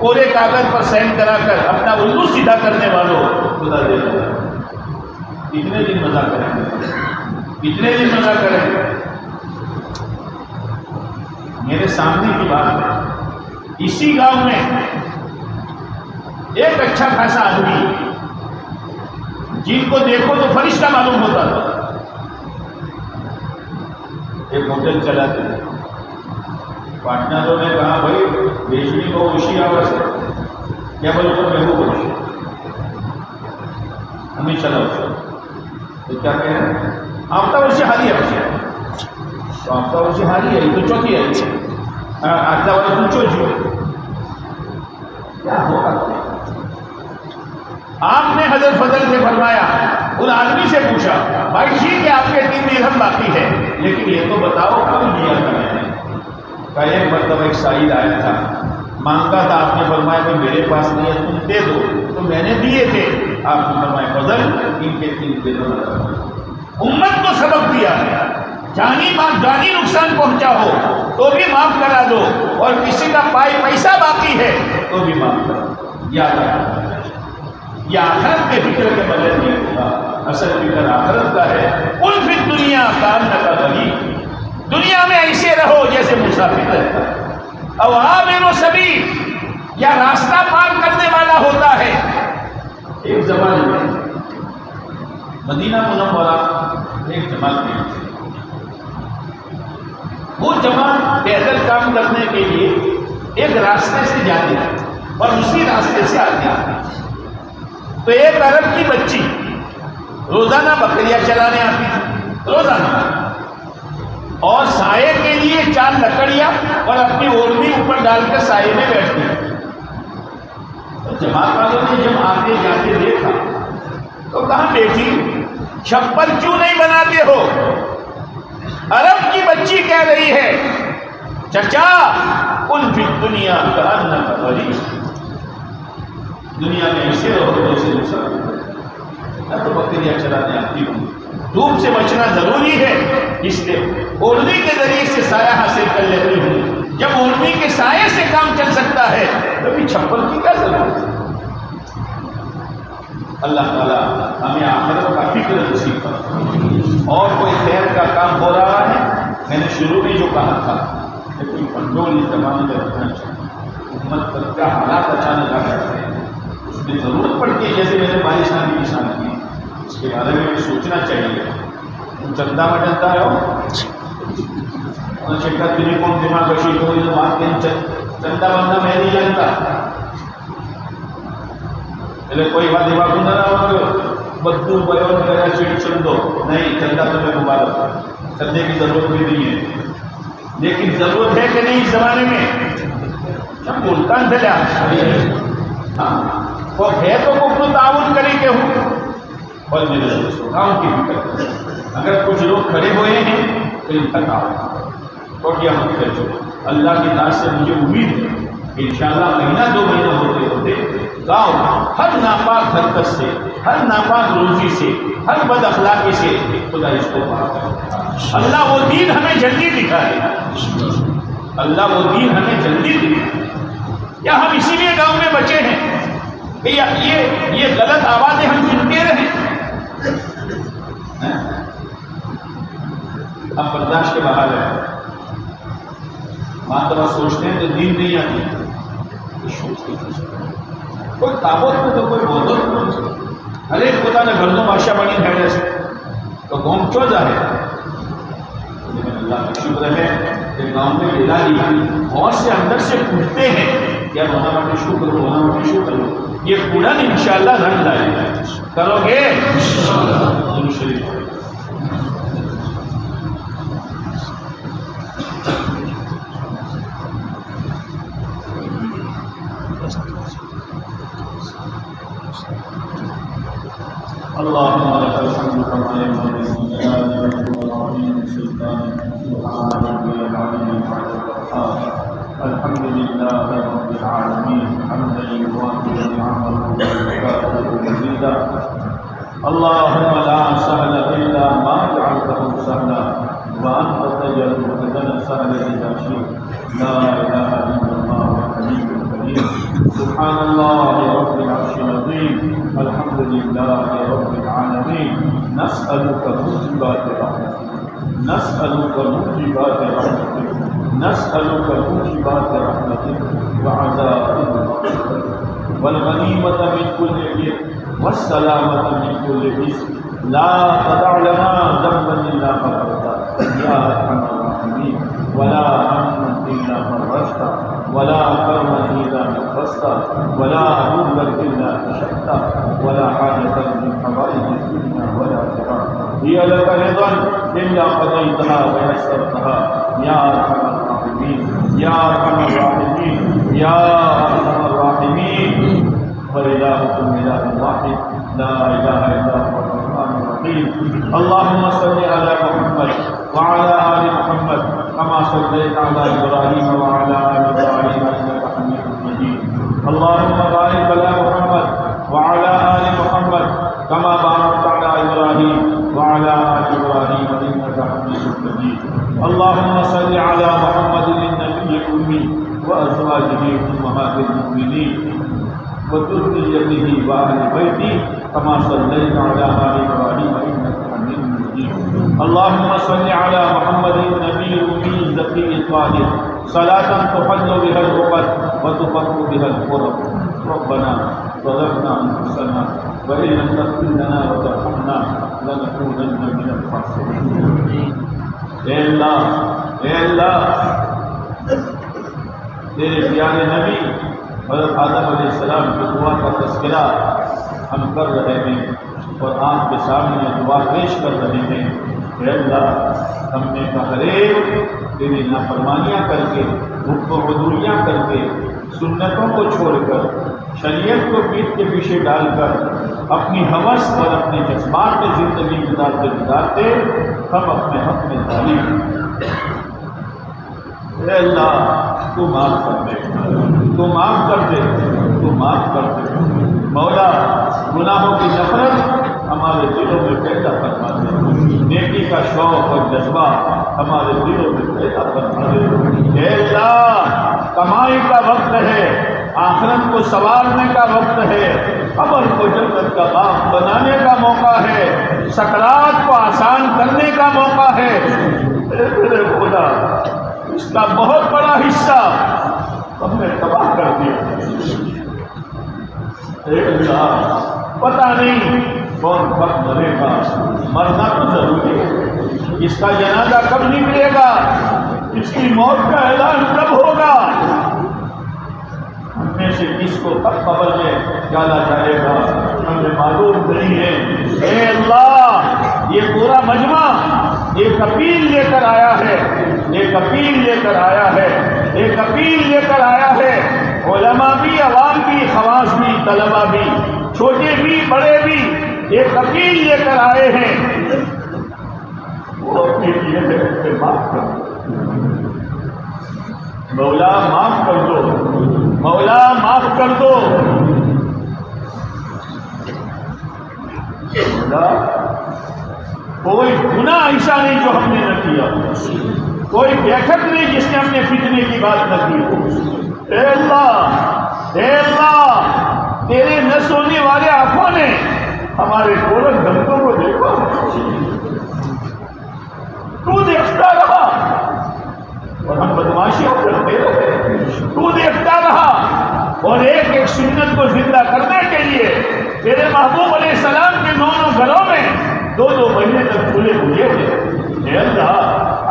پورے کاغذ پر سائن کرا کر اپنا الو سیدھا کرنے والوں، خدا دے دو کتنے دن مزہ کریں گے، کتنے دن مزہ کریں گے؟ میرے سامنے کی بات ہے، اسی گاؤں میں ایک اچھا خاصا آدمی جن کو دیکھو تو فرشتہ معلوم ہوتا تھا، ایک ہوٹل چلاتے تھے، پارٹنروں نے کہا بھائی بیچنی کو اسی آواز ہے کیا بولو تو میں وہ ہمیں چلاؤ تو کیا کہہ رہے ہیں آپ کا ورشی حالی ہے، تو آپ کا ورشی حالی ہے، یہ تو چوتھی ہے آٹھا والا تم چوتھی ہے، کیا ہوگا؟ آپ نے حضرت فضل سے فرمایا، ان آدمی سے پوچھا بھائی ٹھیک ہے آپ کے 3 درہم باقی ہے لیکن یہ تو بتاؤ کب دیا تھا میں نے؟ کہا ایک مرتبہ ایک سائل آیا تھا مانگا تھا، آپ نے فرمایا کہ میرے پاس نہیں ہے تم دے دو، تو میں نے دیے تھے، آپ نے فرمایا فضل ان کے 3 درہم امت کو سبق دیا ہے، جانی نقصان پہنچا ہو تو بھی معاف کرا دو، اور کسی کا پائی پیسہ باقی ہے تو بھی معاف کرا دو۔ یاد رکھنا یہ آخرت کے فکر کے بغیر نہیں ہوگا، اصل فکر آخرت کا ہے۔ قل فی الدنیا کانک غریب، دنیا میں ایسے رہو جیسے مسافر رہتا ہے، او عابر سبیل یا راستہ پار کرنے والا ہوتا ہے۔ ایک زمانے میں مدینہ منورہ ایک جماعت تھی، وہ جماعت پیدل کام کرنے کے لیے ایک راستے سے جاتی تھی اور اسی راستے سے آتی تھی، تو ایک عرب کی بچی روزانہ بکریاں چلانے آتی تھی روزانہ، اور سائے کے لیے 4 لکڑیاں اور اپنی اوڑھنی اوپر ڈال کر سائے میں بیٹھتی تھی۔ تو جماعت والوں نے جب آگے جاتے دیکھا تو کہا بیٹی چھپر کیوں نہیں بناتے ہو؟ عرب کی بچی کہہ رہی ہے چچا قل فی الدنیا کانک غریب، دنیا میں ایسے رہو جیسے مسافر، نہ تو بکریاں چلانے آتی ہوں، دھوپ سے بچنا ضروری ہے، اس لیے اوڑھنی کے ذریعے سے سایہ حاصل کر لیتی ہوں، جب اوڑھنی کے سائے سے کام چل سکتا ہے کبھی چھپر کی کیا ضرورت ہے؟ اللہ تعالیٰ ہمیں آخرت کا فکر نصیب کرے۔ اور کوئی خیر کا کام ہو رہا ہے، میں نے شروع میں جو کہا تھا لیکن کنٹرول اس زمانے میں رکھنا چاہیے، امت پر کیا حالات اچانک آ جاتے ہیں، اس میں ضرورت پڑتی ہے، جیسے میرے والد صاحب کی نشان کی، اس کے بارے میں بھی سوچنا چاہیے۔ تم چندہ بٹنتا رہو چکا تیری کون دماغ کشی ہوئی تو بات نہیں، چندہ بندہ میں نہیں جانتا، پہلے کوئی بات دماغ نہ رہا بدو بیان کرا چڑ چندو نہیں، چندہ تمہیں مبارک، چندے کی ضرورت بھی نہیں ہے، لیکن ضرورت ہے کہ نہیں اس زمانے میں؟ ملتان دلیا وہ ہے تو کفر تعاون کری کہ ہوں اور میرے سلطان کی فکر اگر کچھ لوگ کھڑے ہوئے ہیں تو ان کا تعاون تو کیا مطلب جو اللہ کی ذات سے مجھے امید ہے کہ انشاءاللہ مہینہ 2 مہینہ ہوتے ہوتے گاؤں ہر ناپاک حرکت سے ہر ناپاک روزی سے ہر بد اخلاقی سے خدا اس کو پاک کرے اللہ وہ دین ہمیں جلدی دکھائے اللہ وہ دین ہمیں جلدی دکھائے کیا ہم اسی لیے گاؤں میں بچے ہیں کہ یہ غلط آوازیں ہم سنتے رہیں ہم برداشت کے باہر ہیں ماتما سوچتے ہیں تو دین نہیں آتی کوئی تابوت میں تو کوئی بودت نہیں ہر ایک خدا نے گھروں بادشاہ بنی ہے جیسے تو گاؤں چو جائے لیکن اللہ کا شکر ہے کہ گاؤں میں الہی بہت سے اندر سے پوچھتے ہیں کیا ہونا مٹی شو کرو ہونا مٹی شو کرو یہ پورن انشاءاللہ رنگ لائے گا کرو گے شریف اللهم لك الحمد كما ينبغي لجلال وجهك وعظيم سلطانك سبحان ربي العظيم على الوهاب الحمد لله رب العالمين حمدا يوافي نعمه ويكافئ مزيدا اللهم لا سهل الا ما جعلته سهلا وانت تجعل الحزن سهلا اذا شئت لا اله الا الله الحليم الكريم سبحان الله رب العرش العظيم الحمد لله رب العالمين نسألك موجبات رحمتك نسألك موجبات رحمتك نسألك موجبات رحمتك وعزائم مغفرتك والغنيمة من كل إثم والسلامة من كل إثم لا تدع لنا ذنبا إلا غفرته يا أرحم الراحمين ولا هما إلا فرجته ولا كرما إلا نفسته ولا ضرا إلا كشفته ولا حاجة من حوائج الدنيا ولا آخرة هي لك رضا إلا قضيتها ويسرتها يا أرحم الراحمين يا أرحم الراحمين يا أرحم الراحمين وإلهكم إله واحد لا إله إلا هو الرحمن الرحيم اللهم صل على محمد وعلى آل محمد كما صليت على إبراهيم وعلى آل إبراهيم إنك حميد مجيد اللهم بارك على محمد وعلى آل محمد كما باركت على إبراهيم وعلى آل إبراهيم إنك حميد مجيد اللهم صل على محمد النبي الأمي وأزواجه أمهات المؤمنين وذريته وأهل بيته كما صليت على آل إبراهيم إنك حميد مجيد اللهم صل على محمد النبي الأمي الزكي الطاهر صلاة تحل بها العقد وتفك بها الكرب ربنا ظلمنا أنفسنا وإن لم تغفر لنا وترحمنا لنكونن من الخاسرين اے اللہ تیرے پیارے نبی حضرت آدم علیہ السلام کی دعا کا تذکرہ ہم کر رہے ہیں اور آپ کے سامنے دعا پیش کر رہے ہیں اے اللہ ہم نے ہر ایک تیری نافرمانیاں کر کے حکم و حضوریاں کر کے سنتوں کو چھوڑ کر شریعت کو پیٹھ کے پیچھے ڈال کر اپنی ہوس اور اپنے جذبات میں زندگی گزارتے ہم اپنے حق میں ظالم اے اللہ تو معاف کر دے تو معاف کر دے تو معاف کر دے مولا گناہوں کی نفرت ہمارے دلوں میں پیدا فرما دے نیکی کا شوق اور جذبہ ہمارے دلوں میں پیدا فرما دے اے اللہ کمائی کا وقت ہے آخرت کو سنوارنے کا وقت ہے قبر کو جنت کا باغ بنانے کا موقع ہے سکرات کو آسان کرنے کا موقع ہے اے میرے خدا اس کا بہت بڑا حصہ ہم نے تباہ کر دیا اے اللہ پتہ نہیں کون وقت مرے گا مرنا تو ضروری ہے اس کا جنازہ کب نکلے گا اس کی موت کا اعلان کب ہوگا ہم میں سے کس کو کب قبر میں ڈالا جائے گا ہمیں معلوم نہیں ہے اے اللہ یہ پورا مجمع ایک اپیل لے کر آیا ہے ایک اپیل لے کر آیا ہے ایک اپیل لے کر آیا ہے. علماء بھی، عوام بھی، خواص بھی، طلباء بھی، چھوٹے بھی بڑے بھی ایک اپیل لے کر آئے ہیں. وہ اپنے لیے ہے کہ معاف کر دو، مولا معاف کر دو، مولا معاف کر دو. کوئی گناہ ایسا نہیں جو ہم نے نہ کیا، کوئی بیٹھک نہیں جس نے ہم نے فتنے کی بات نہ کی ہو. اے اللہ، اے اللہ، تیرے نہ سونے والے آنکھوں نے ہمارے گورکھ دھندوں کو دیکھا، تو دیکھتا رہا اور ہم بدماشیاں کرتے رہے. تو دیکھتا رہا اور ایک ایک سنت کو زندہ کرنے کے لیے تیرے محبوب علیہ السلام کے 9 گھروں میں 2 مہینے تک کھلے ہوئے تھے. اے اللہ،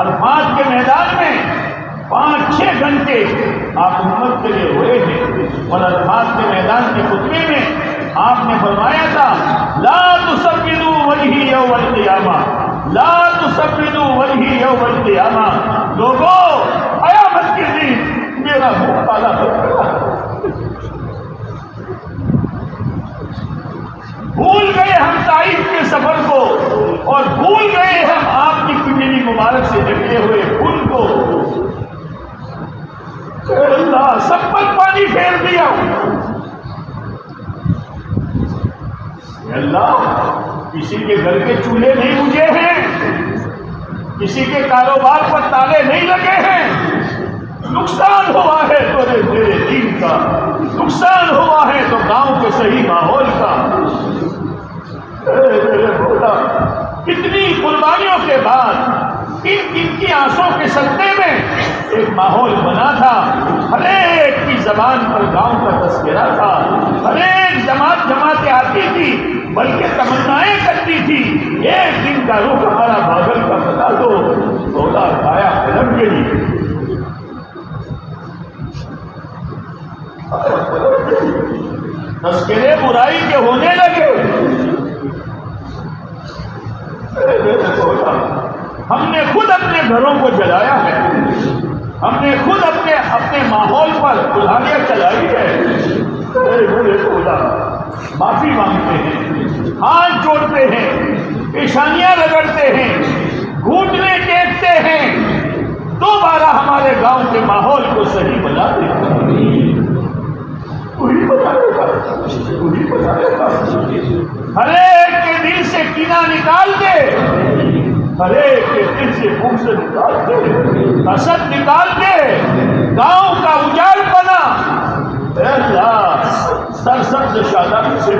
عرفات کے میدان میں 5-6 گھنٹے آپ امت کے لیے ہوئے ہیں اور عرفات کے میدان کے خطبے میں آپ نے فرمایا تھا لا تسبدوا وجہی یوم القیامہ، لا تسبدوا وجہی یوم القیامہ. لوگوں، قیامت کے دن میرا منہ کالا مت کرنا. بھول گئے ہم طائف کے سفر کو اور بھول گئے ہم آپ کی پنڈلی مبارک سے نکلے ہوئے پھول کو. اے اللہ، سب پر پانی پھیر دیا. اے اللہ، کسی کے گھر کے چولہے نہیں بجھے ہیں، کسی کے کاروبار پر تالے نہیں لگے ہیں. نقصان ہوا ہے تو تیرے دین کا، نقصان ہوا ہے تو گاؤں کے صحیح ماحول کا. کتنی قربانیوں کے بعد کن کی آنسوں کے صدقے میں ایک ماحول بنا تھا. ہر ایک کی زبان پر گاؤں کا تذکرہ تھا، ہر ایک جماعتیں آتی تھی بلکہ تمنائیں کرتی تھی ایک دن کا رخ ہمارا بادل کا بتا دو. سودا کھایا قلم کے لیے، تذکرے برائی کے ہونے لگے. ہم نے خود اپنے گھروں کو جلایا ہے، ہم نے خود اپنے ماحول پر کلہاڑیاں چلائی ہے. معافی مانگتے ہیں، ہاتھ جوڑتے ہیں، پیشانیاں رگڑتے ہیں، گھٹنے ٹیکتے ہیں، دوبارہ ہمارے گاؤں کے ماحول کو صحیح بناتے ہیں. وہی بتائے گا، وہی بتائے گا. ہر ایک کے دل سے کینہ نکال دے، ہر ایک کے دل سے بھوک سے نکال دے، حسد نکال دے. گاؤں کا اجاڑ بنا. اے اللہ، سرسبز شادابی سے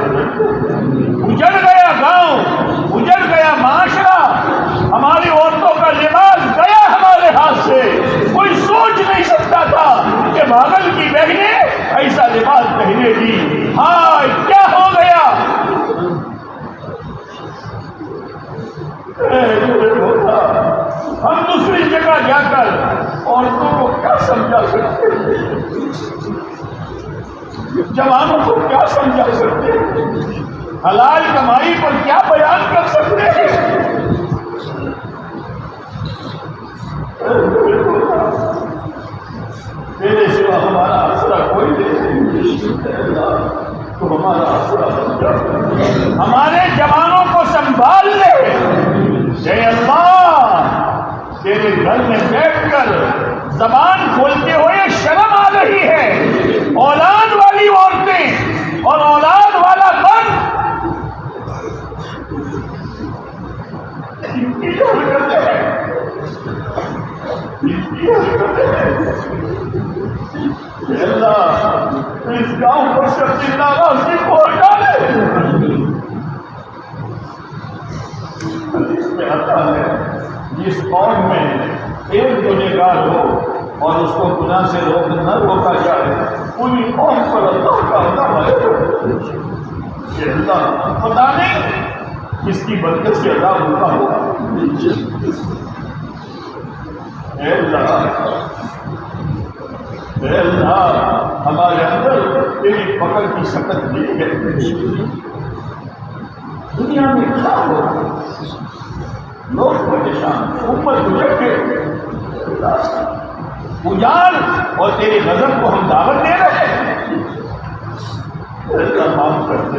اجڑ گیا گاؤں، اجڑ گیا معاشرہ. ہماری عورتوں کا لباس گیا ہمارے ہاتھ سے. کوئی سوچ نہیں سکتا تھا کہ بھاگل کی بہنیں ایسا لباس پہنے گی. ہاں، کیا ہو گیا؟ ہم دوسری جگہ جا کر عورتوں کو کیا سمجھا سکتے ہیں؟ جوانوں کو کیا سمجھا سکتے ہیں؟ حلال کمائی پر کیا بیان کر سکتے ہیں؟ میرے سوا ہمارا آسرا کوئی نہیں. تو ہمارا آسرا سمجھا، ہمارے جوانوں کو سنبھال لے. اے اللہ، تیرے گھر میں بیٹھ کر زبان کھولتے ہوئے شرم آ رہی ہے. اولاد والی عورتیں اور اولاد والا من اللہ اس گاؤں پر شخصی ناراضگی کو ہٹا لے. اس میں آتا ہے جس قوم میں ایک گنہگار ہو اور اس کو گناہ سے نہ روکا جائے، پوری قوم پر اللہ کا عذاب آئے. اللہ پتا نہیں کس کی برکت سے عذاب ہوتا ہوگا. اے اللہ، ہمارے اندر تیری پکڑ کی سکت نہیں ہے. دنیا میں کیا ہو رہا ہے؟ لوگ پریشان، اوپر گزر کے اجاڑ اور تیرے غضب کو ہم دعوت دے رہے ہیں۔ معاف کر دے،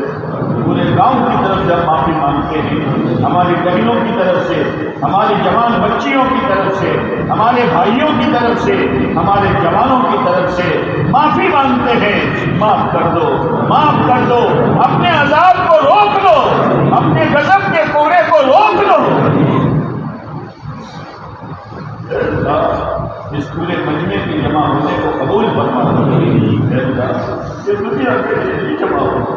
پورے گاؤں کی طرف سے ہم معافی مانگتے ہیں، ہماری بہنوں کی طرف سے، ہماری جوان بچیوں کی طرف سے، ہمارے بھائیوں کی طرف سے، ہمارے جوانوں کی طرف سے معافی مانگتے ہیں۔ معاف کر دو، معاف کر دو، اپنے عذاب کو روک لو، اپنے غضب کے کوڑے کو روک لو۔ اس پورے مجمع کی جمع ہونے کو قبول فرما یہ دنیا کے لیے نہیں جمع ہو،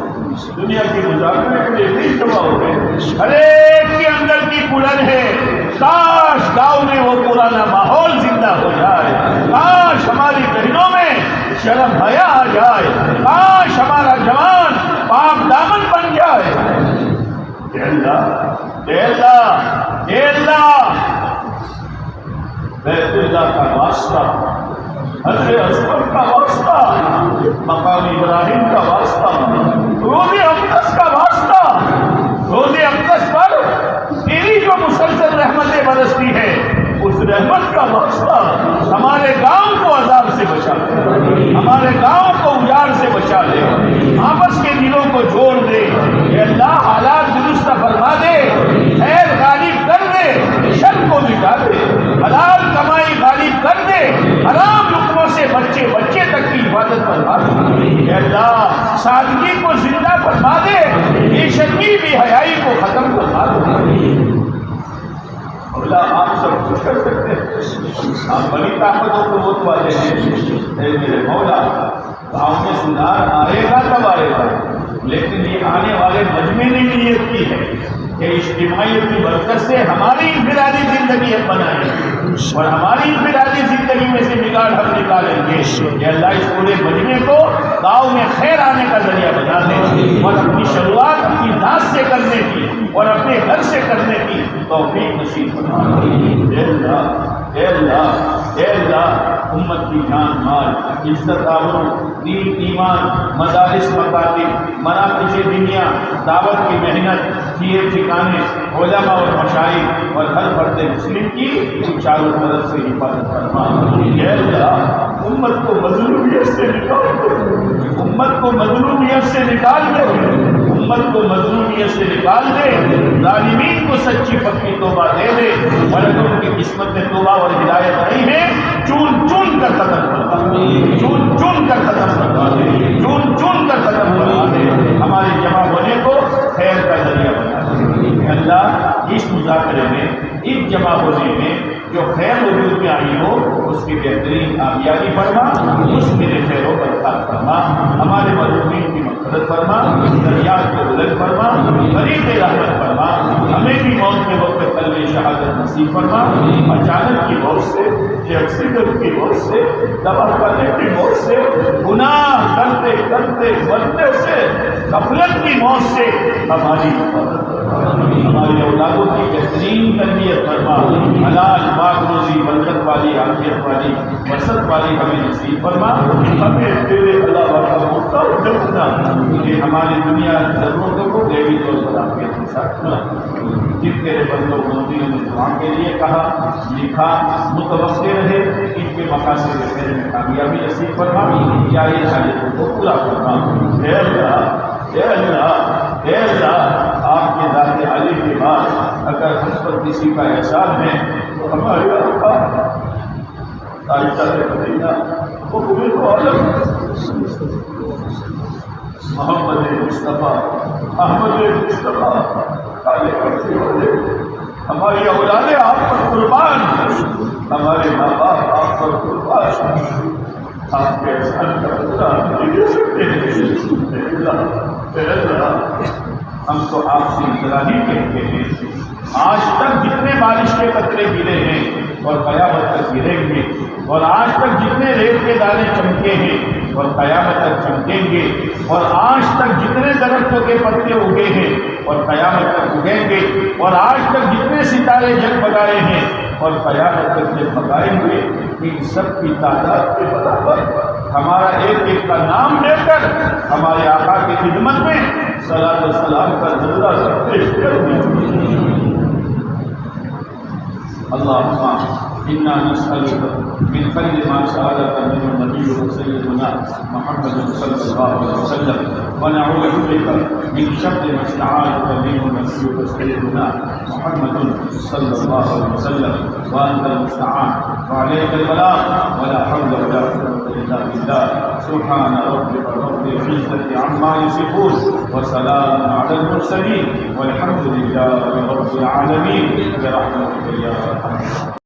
دنیا کی مذاکرے کے لیے نہیں جمع ہو گئے، ہر ایک کے اندر کی کڑن ہے۔ کاش گاؤں میں وہ پرانا ماحول زندہ ہو جائے، کاش ہماری بہنوں میں شرم حیا آ جائے، کاش ہمارا جوان پاک دامن بن جائے۔ اے اللہ، اے اللہ، اے اللہ، بیت اللہ کا واسطہ، حضرت اصغر کا واسطہ، مقام ابراہیم کا واسطہ، روز اقدس کا واسطہ، روز اقدس پر تیری جو مسلسل رحمتیں برستی ہے اس رحمت کا واسطہ ہمارے گاؤں کو عذاب سے بچا لے، ہمارے گاؤں کو اجاڑ سے بچا لے، آپس کے دلوں کو جوڑ دے۔ اے اللہ، حالات درست فرما دے، خیر غالب کر دے، شر کو مٹا دے، حلال کمائی غالب کر دے، حرام لقموں سے بچے بچے تک کی حفاظت فرما دے۔ اے اللہ، سادگی کو زندہ فرما دے، بے شرمی بے حیائی کو ختم فرما دے۔ اللہ آپ سب کچھ کر سکتے ہیں، آپ بڑی طاقت و قوت والے ہیں۔ اے میرے مولا، گاؤں میں سدھار آئے گا تب آئے گا، لیکن یہ آنے والے مجمع نے نیت کی ہے کہ اجتماعیت کی برکت سے ہماری انفرادی زندگی ہم بنائیں اور ہماری انفرادی زندگی میں سے بگاڑ ہم نکالیں گے کہ اللہ اس پورے مجمع کو گاؤں میں خیر آنے کا ذریعہ بنا دے اور اپنی شروعات اپنی ذات سے کرنے کی اور اپنے گھر سے کرنے کی توفیق نصیب فرما دے۔ اے اللہ، اے اللہ، اے اللہ، امت کی جان مال، عزت آبرو، دین ایمان، مدارس مکاتب، مراکز دنیا، دعوت کی محنت، کیے ٹھکانے، علماء اور مشائخ اور ہر فرد مسلم کی چاروں طرف سے حفاظت فرما۔ اے اللہ، امت کو مظلومیت سے نکال دے، امت کو مظلومیت سے نکال دے، امت کو مظلومیت سے نکال دے، ظالمین کو سچی پکی توبہ دے دے، اور اگر ان کی قسمت میں توبہ اور ہدایت نہیں ہے چون چون کر ختم کروا دے، چون چون کر ختم کروا دے، چون چون کر ختم کروا دے، ہمارے جمع ہونے کو خیر کا ذریعہ بنا دے۔ اللہ، اس مذاکرے میں، اس جمع ہونے میں جو خیر وجود میں آئی ہو اس کی بہترین کامیابی فرما، اس میرے خیر و برکات فرما، ہمارے مرحومین کی مغفرت فرما، دریات کو بلند فرما، غریب رحمت فرما، ہمیں بھی موت کے وقت قلب شہادت نصیب فرما، اچانک کی موت سے، ایکسیڈنٹ کی موت سے، دوا کرنے کی موت سے، گناہ کرتے کرتے مرنے سے، غفلت کی موت سے ہماری حفاظت فرما، ہماری اولادوں کی بہترین تربیت فرما، حلال پاک روزی برکت والی عافیت والی وسط والی ہمیں نصیب فرما، ہمیں تیرے علاوہ کا محتاج رکھنا کہ ہماری دنیا ضرورتوں کو دیوی طور پر عافیت کے ساتھ پورا کرنا۔ جن تیرے بندوں بندیوں نے دعا کے لیے کہا لکھا متوقع رہے، ان کے مقاصد میرے میں کامیابی نصیب فرما، جاری حاجتوں کو پورا فرما۔ اے اللہ، اے اللہ، اے اللہ، آپ کے ذات عالی کے بعد اگر ہم پر کسی کا احسان ہے تو ہمارے آقا تاجدار مدینہ حکومت عالم محمد مصطفیٰ احمد مصطفیٰ ہماری اولادیں آپ پر قربان، ہمارے ماں باپ آپ پر قربان، آپ کے احسان کا بدلہ نہیں دے سکتے ہیں۔ اللہ، ہم تو آپ سے اطلاعی کہتے ہیں، آج تک جتنے بارش کے قطرے گرے ہیں اور قیامت تک گریں گے، اور آج تک جتنے ریت کے دانے چمکے ہیں اور قیامت تک چمکیں گے، اور آج تک جتنے درختوں کے پتے اگے ہیں اور قیامت تک اگیں گے، اور آج تک جتنے ستارے جگمگائے ہیں اور قیامت تک جگمگائیں گے، ان سب کی تعداد کے برابر ہمارا ایک ایک کا نام لے کر ہمارے آقا کی خدمت میں صلاۃ و سلام کا جذبہ پیش کر دیں۔ اللہم انا نسألک من خير ما سألك منه نبيك سيدنا محمد صلى الله عليه وسلم، ونعوذ بك من شر ما استعاذك منه نبيك سيدنا محمد صلى الله عليه وسلم، وأنت المستعان وعليك البلاغ ولا حول ولا قوة إلا بالله. سبحان ربك رب العزة عما يصفون وسلام على المرسلين والحمد لله رب العالمين برحمتك يا أرحم